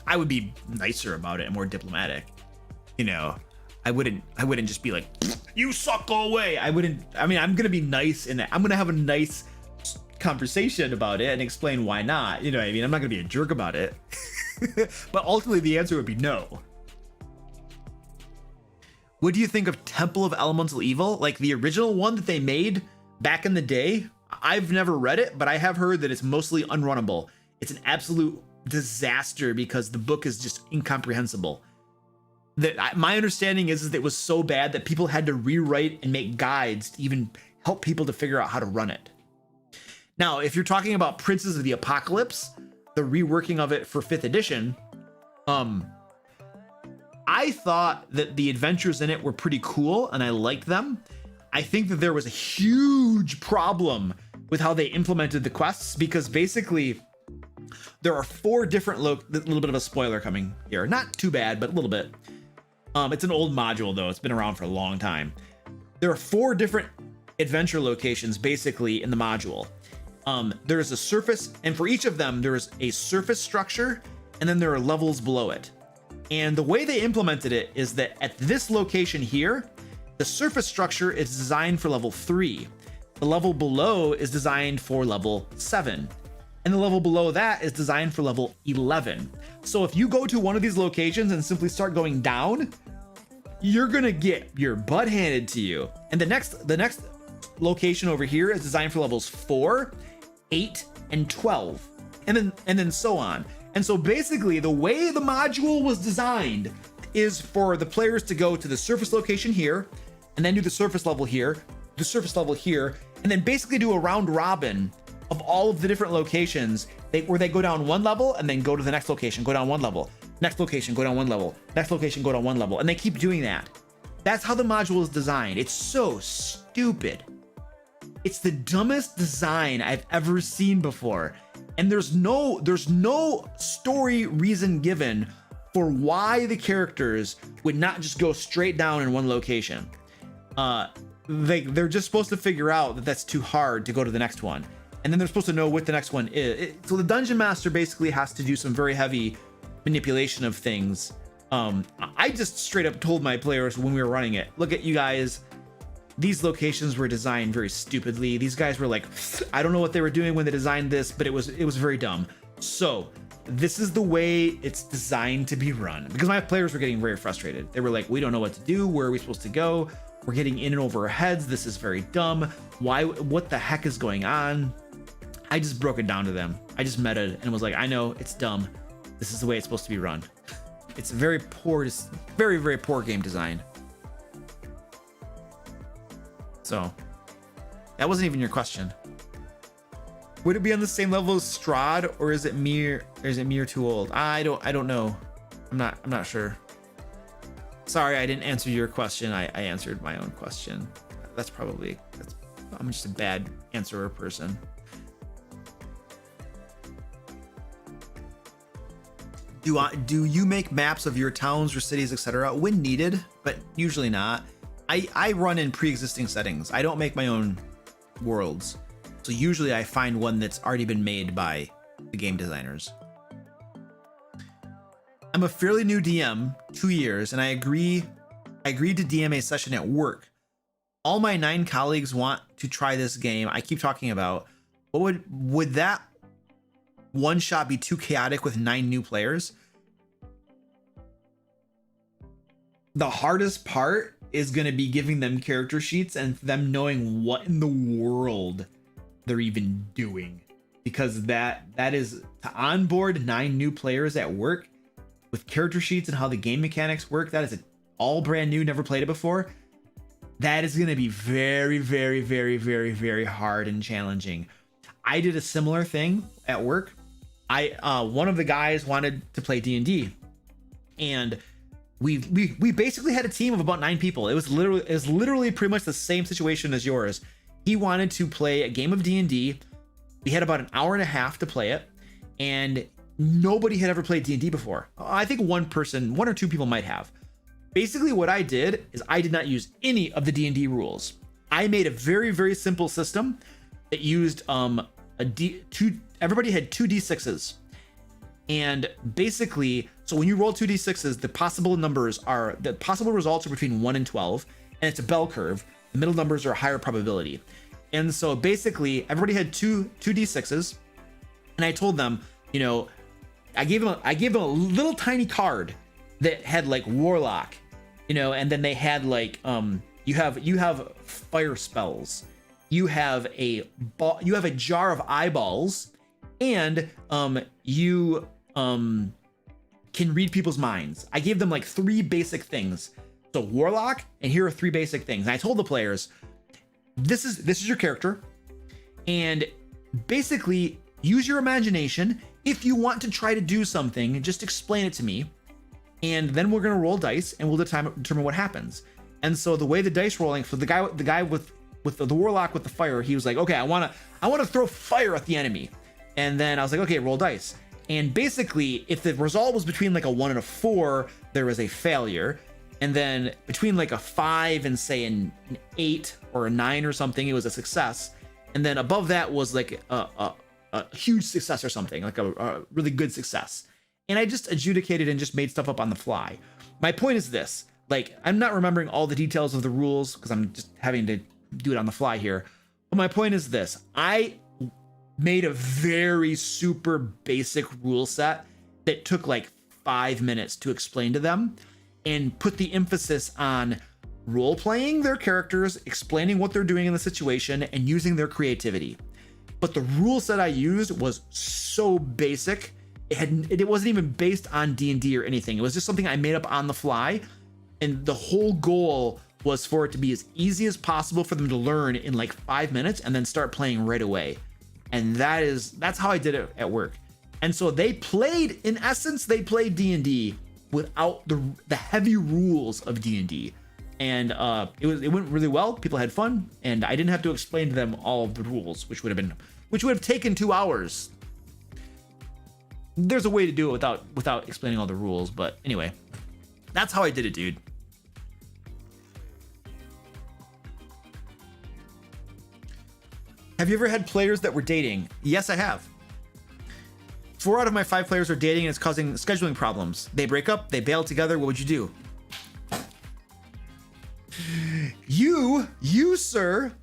I would be nicer about it and more diplomatic. You know, I wouldn't just be like, you suck, go away. I'm gonna be nice in that. I'm gonna have a nice conversation about it and explain why not. You know what I mean? I'm not gonna be a jerk about it. But ultimately the answer would be no. What do you think of Temple of Elemental Evil? Like the original one that they made back in the day? I've never read it, but I have heard that it's mostly unrunnable. It's an absolute disaster because the book is just incomprehensible. My understanding is that it was so bad that people had to rewrite and make guides to even help people to figure out how to run it. Now, if you're talking about Princes of the Apocalypse, the reworking of it for 5th edition, I thought that the adventures in it were pretty cool and I liked them. I think that there was a huge problem with how they implemented the quests because basically there are 4 different a little bit of a spoiler coming here. Not too bad, but a little bit. It's an old module though. It's been around for a long time. There are 4 different adventure locations basically in the module. There's a surface, and for each of them, there's a surface structure, and then there are levels below it. And the way they implemented it is that at this location here, the surface structure is designed for level 3. The level below is designed for level 7. And the level below that is designed for level 11. So if you go to one of these locations and simply start going down, you're gonna get your butt handed to you. And the next location over here is designed for levels 4, 8, and 12, and then so on. And so basically the way the module was designed is for the players to go to the surface location here, and then do the surface level here, the surface level here, and then basically do a round robin of all of the different locations where they go down one level and then go to the next location, go down one level, next location, go down one level, next location, go down one level, and they keep doing that. That's how the module is designed. It's so stupid. It's the dumbest design I've ever seen before. And there's no story reason given for why the characters would not just go straight down in one location. They're just supposed to figure out that that's too hard to go to the next one. And then they're supposed to know what the next one is. So the dungeon master basically has to do some very heavy manipulation of things. I just straight up told my players when we were running it, look at you guys, these locations were designed very stupidly. These guys were like, I don't know what they were doing when they designed this, but it was very dumb. So this is the way it's designed to be run. Because my players were getting very frustrated. They were like, we don't know what to do. Where are we supposed to go? We're getting in and over our heads. This is very dumb. What the heck is going on? I just broke it down to them. I just meted and was like, I know it's dumb. This is the way it's supposed to be run. It's very poor, very, very poor game design. So that wasn't even your question. Would it be on the same level as Strahd, or is it Mir too old? I don't know. I'm not sure. Sorry, I didn't answer your question. I answered my own question. I'm just a bad answerer person. Do you make maps of your towns or cities, etc. when needed, but usually not. I run in pre-existing settings. I don't make my own worlds. So usually I find one that's already been made by the game designers. I'm a fairly new DM, 2 years, and I agreed to DM a session at work. All my 9 colleagues want to try this game I keep talking about. But would that one shot be too chaotic with 9 new players? The hardest part is going to be giving them character sheets and them knowing what in the world they're even doing, because that is to onboard 9 new players at work with character sheets and how the game mechanics work. That is all brand new, never played it before. That is going to be very, very, very, very, very hard and challenging. I did a similar thing at work. One of the guys wanted to play D&D, and we basically had a team of about 9 people. It was literally pretty much the same situation as yours. He wanted to play a game of D&D. We had about an hour and a half to play it, and nobody had ever played D&D before. I think one or two people might have. Basically what I did is I did not use any of the D&D rules. I made a very, very simple system that used everybody had 2 d6s. And basically, so when you roll 2 d6s, the possible results are between 1 and 12, and it's a bell curve. The middle numbers are a higher probability. And so basically everybody had two d6s, and I told them, you know, I gave them a little tiny card that had like warlock, you know, and then they had like you have fire spells, you have a jar of eyeballs, and you can read people's minds. I gave them like 3 basic things. So warlock, and here are 3 basic things. And I told the players, this is your character, and basically use your imagination. If you want to try to do something, just explain it to me, and then we're gonna roll dice and we'll determine what happens. And so the way the dice rolling for the guy with the warlock with the fire, he was like, okay, I wanna throw fire at the enemy. And then I was like, okay, roll dice. And basically, if the result was between like a 1 and a 4, there was a failure. And then between like a 5 and say an 8 or a 9 or something, it was a success. And then above that was like a huge success or something, like a really good success. And I just adjudicated and just made stuff up on the fly. My point is this, like, I'm not remembering all the details of the rules because I'm just having to do it on the fly here. But my point is this, I made a very super basic rule set that took like 5 minutes to explain to them, and put the emphasis on role playing their characters, explaining what they're doing in the situation, and using their creativity. But the rule set I used was so basic, it wasn't even based on D&D or anything. It was just something I made up on the fly, and the whole goal was for it to be as easy as possible for them to learn in like 5 minutes and then start playing right away. And that's how I did it at work. And so they played, in essence, they played D&D without the heavy rules of D&D. And it went really well. People had fun, and I didn't have to explain to them all of the rules, which would have taken 2 hours. There's a way to do it without explaining all the rules, but anyway, that's how I did it, dude. Have you ever had players that were dating? Yes, I have. 4 out of my 5 players are dating, and it's causing scheduling problems. They break up, they bail together. What would you do? You sir,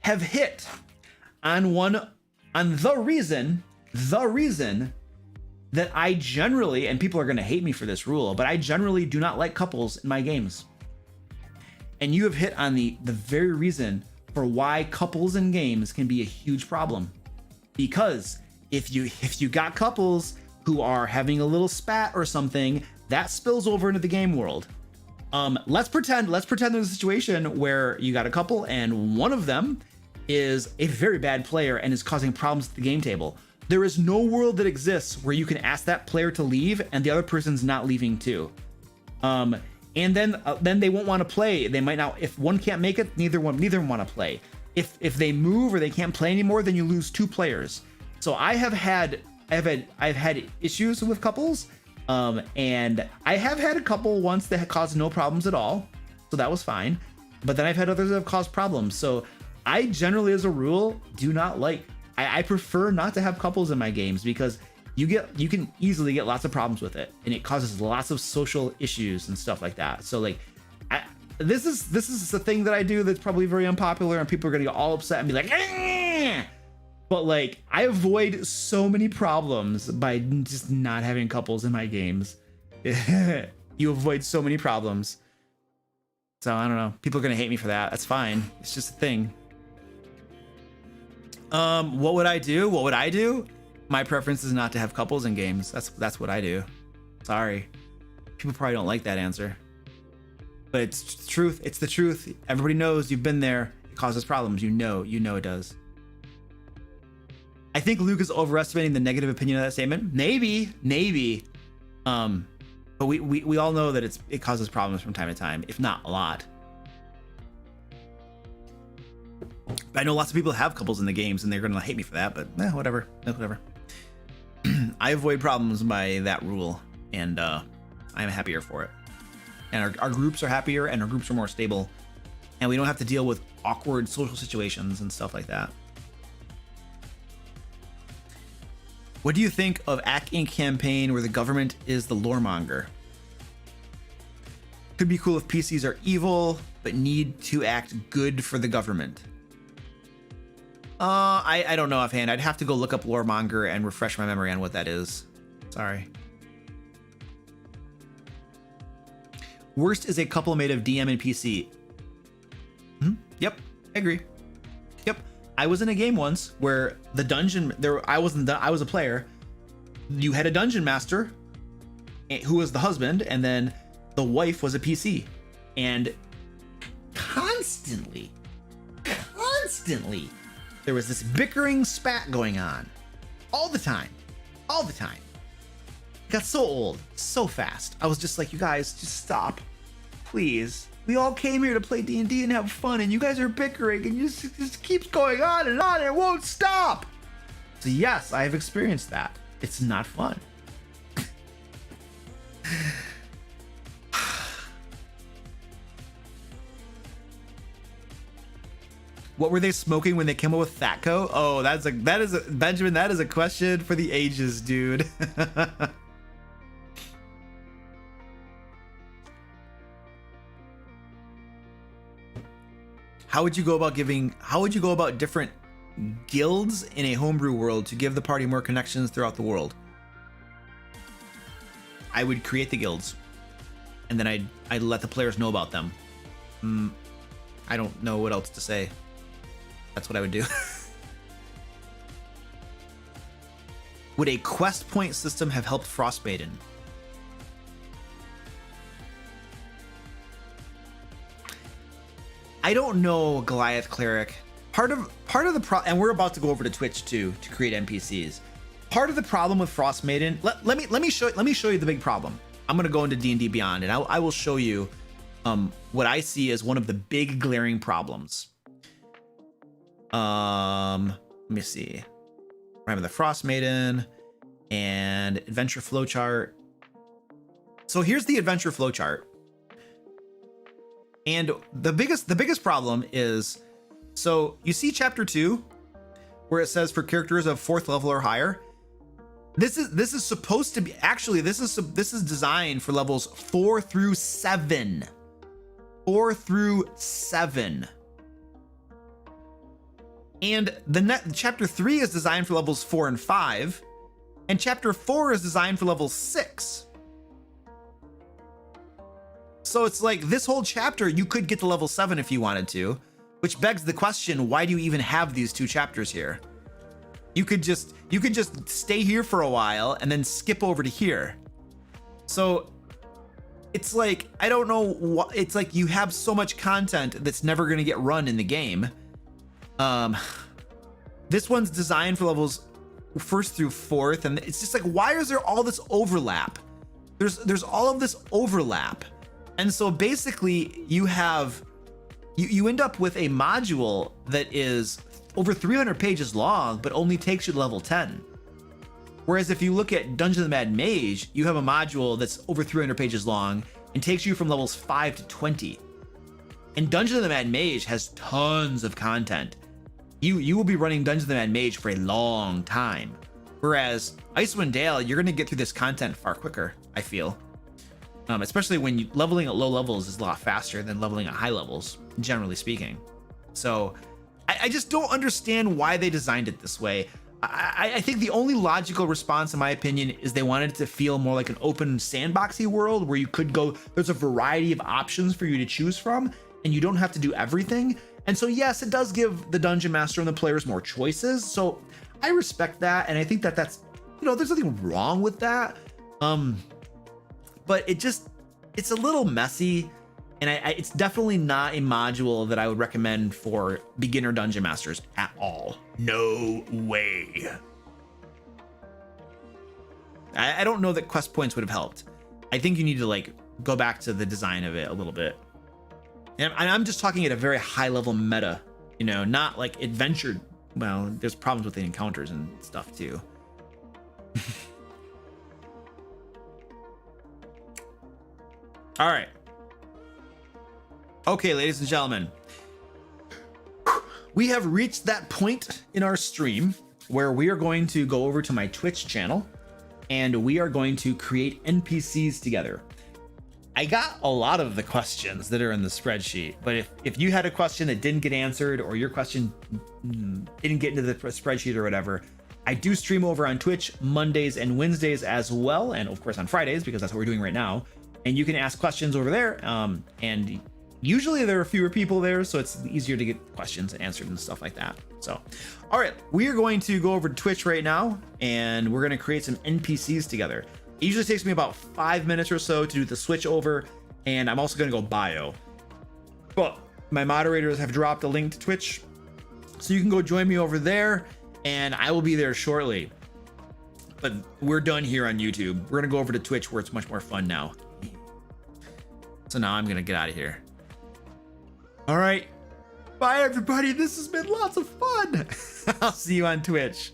have hit on the reason that I generally, and people are going to hate me for this rule, but I generally do not like couples in my games. And you have hit on the very reason for why couples in games can be a huge problem. Because if you got couples who are having a little spat or something, that spills over into the game world. Let's pretend there's a situation where you got a couple and one of them is a very bad player and is causing problems at the game table. There is no world that exists where you can ask that player to leave and the other person's not leaving too. And then they won't want to play. They might not. If one can't make it, neither one want to play. If they move or they can't play anymore, then you lose 2 players. So I've had issues with couples, and I have had a couple once that had caused no problems at all, so that was fine. But then I've had others that have caused problems. So I generally, as a rule, do not like. I prefer not to have couples in my games because you can easily get lots of problems with it, and it causes lots of social issues and stuff like that. So like, this is the thing that I do that's probably very unpopular, and people are gonna get all upset and be like, eh! But like, I avoid so many problems by just not having couples in my games. You avoid so many problems. So I don't know. People are gonna hate me for that. That's fine. It's just a thing. What would I do? My preference is not to have couples in games. That's what I do. Sorry. People probably don't like that answer. But it's the truth. It's the truth. Everybody knows, you've been there. It causes problems. You know it does. I think Luke is overestimating the negative opinion of that statement. Maybe. But we all know that it causes problems from time to time, if not a lot. But I know lots of people have couples in the games, and they're gonna hate me for that, but whatever. I avoid problems by that rule, and I'm happier for it. And our groups are happier, and our groups are more stable, and we don't have to deal with awkward social situations and stuff like that. What do you think of Ack Inc. campaign where the government is the loremonger? Could be cool if PCs are evil, but need to act good for the government. I don't know offhand. I'd have to go look up Loremonger and refresh my memory on what that is. Sorry. Worst is a couple made of DM and PC. Yep, I agree. Yep, I was in a game once where the dungeon I was a player. You had a dungeon master who was the husband, and then the wife was a PC, and constantly there was this bickering spat going on all the time. It got so old so fast. I was just like, you guys, just stop, please. We all came here to play D&D and have fun, and you guys are bickering, and it just keeps going on and on, and it won't stop. So yes, I have experienced that. It's not fun. What were they smoking when they came up with Thatco? Oh, Benjamin, that is a question for the ages, dude. How would you go about different guilds in a homebrew world to give the party more connections throughout the world? I would create the guilds, and then I'd let the players know about them. I don't know what else to say. That's what I would do. Would a quest point system have helped Frostmaiden? I don't know, Goliath Cleric. Part of the problem, and we're about to go over to Twitch too to create NPCs. Part of the problem with Frostmaiden, let me show you the big problem. I'm gonna go into D&D Beyond, and I will show you what I see as one of the big glaring problems. Let me see. Rime of the Frostmaiden and adventure flowchart. So here's the adventure flowchart. And the biggest problem is, so you see chapter 2 where it says for characters of 4th level or higher. This is supposed to be, actually this is designed for levels 4 through 7. 4 through 7. And chapter 3 is designed for levels 4 and 5, and chapter 4 is designed for level 6. So it's like this whole chapter you could get to level 7 if you wanted to, which begs the question, why do you even have these 2 chapters here? You could just stay here for a while and then skip over to here. So it's like, I don't know what, it's like you have so much content that's never going to get run in the game. This one's designed for levels 1st through 4th, and it's just like, why is there all this overlap? There's all of this overlap. And so basically you end up with a module that is over 300 pages long, but only takes you to level 10. Whereas if you look at Dungeon of the Mad Mage, you have a module that's over 300 pages long and takes you from levels 5 to 20. And Dungeon of the Mad Mage has tons of content. You will be running Dungeon of the Mad Mage for a long time. Whereas Icewind Dale, you're gonna get through this content far quicker, I feel. Especially when leveling at low levels is a lot faster than leveling at high levels, generally speaking. So I just don't understand why they designed it this way. I think the only logical response, in my opinion, is they wanted it to feel more like an open sandboxy world where you could go, there's a variety of options for you to choose from, and you don't have to do everything. And so yes, it does give the dungeon master and the players more choices. So I respect that, and I think that's, there's nothing wrong with that. But it's a little messy, and it's definitely not a module that I would recommend for beginner dungeon masters at all. No way. I don't know that quest points would have helped. I think you need to go back to the design of it a little bit. And I'm just talking at a very high level meta, not like adventure. Well, there's problems with the encounters and stuff too. All right. Okay, ladies and gentlemen, we have reached that point in our stream where we are going to go over to my Twitch channel and we are going to create NPCs together. I got a lot of the questions that are in the spreadsheet, but if you had a question that didn't get answered or your question didn't get into the spreadsheet or whatever, I do stream over on Twitch Mondays and Wednesdays as well, and of course on Fridays, because that's what we're doing right now. And you can ask questions over there, and usually there are fewer people there, so it's easier to get questions answered and stuff like that. So, all right, we are going to go over to Twitch right now, and we're going to create some NPCs together. It usually takes me about 5 minutes or so to do the switch over, and I'm also going to go bio. But my moderators have dropped a link to Twitch, so you can go join me over there, and I will be there shortly. But we're done here on YouTube. We're going to go over to Twitch where it's much more fun now. So now I'm going to get out of here. All right. Bye, everybody. This has been lots of fun. I'll see you on Twitch.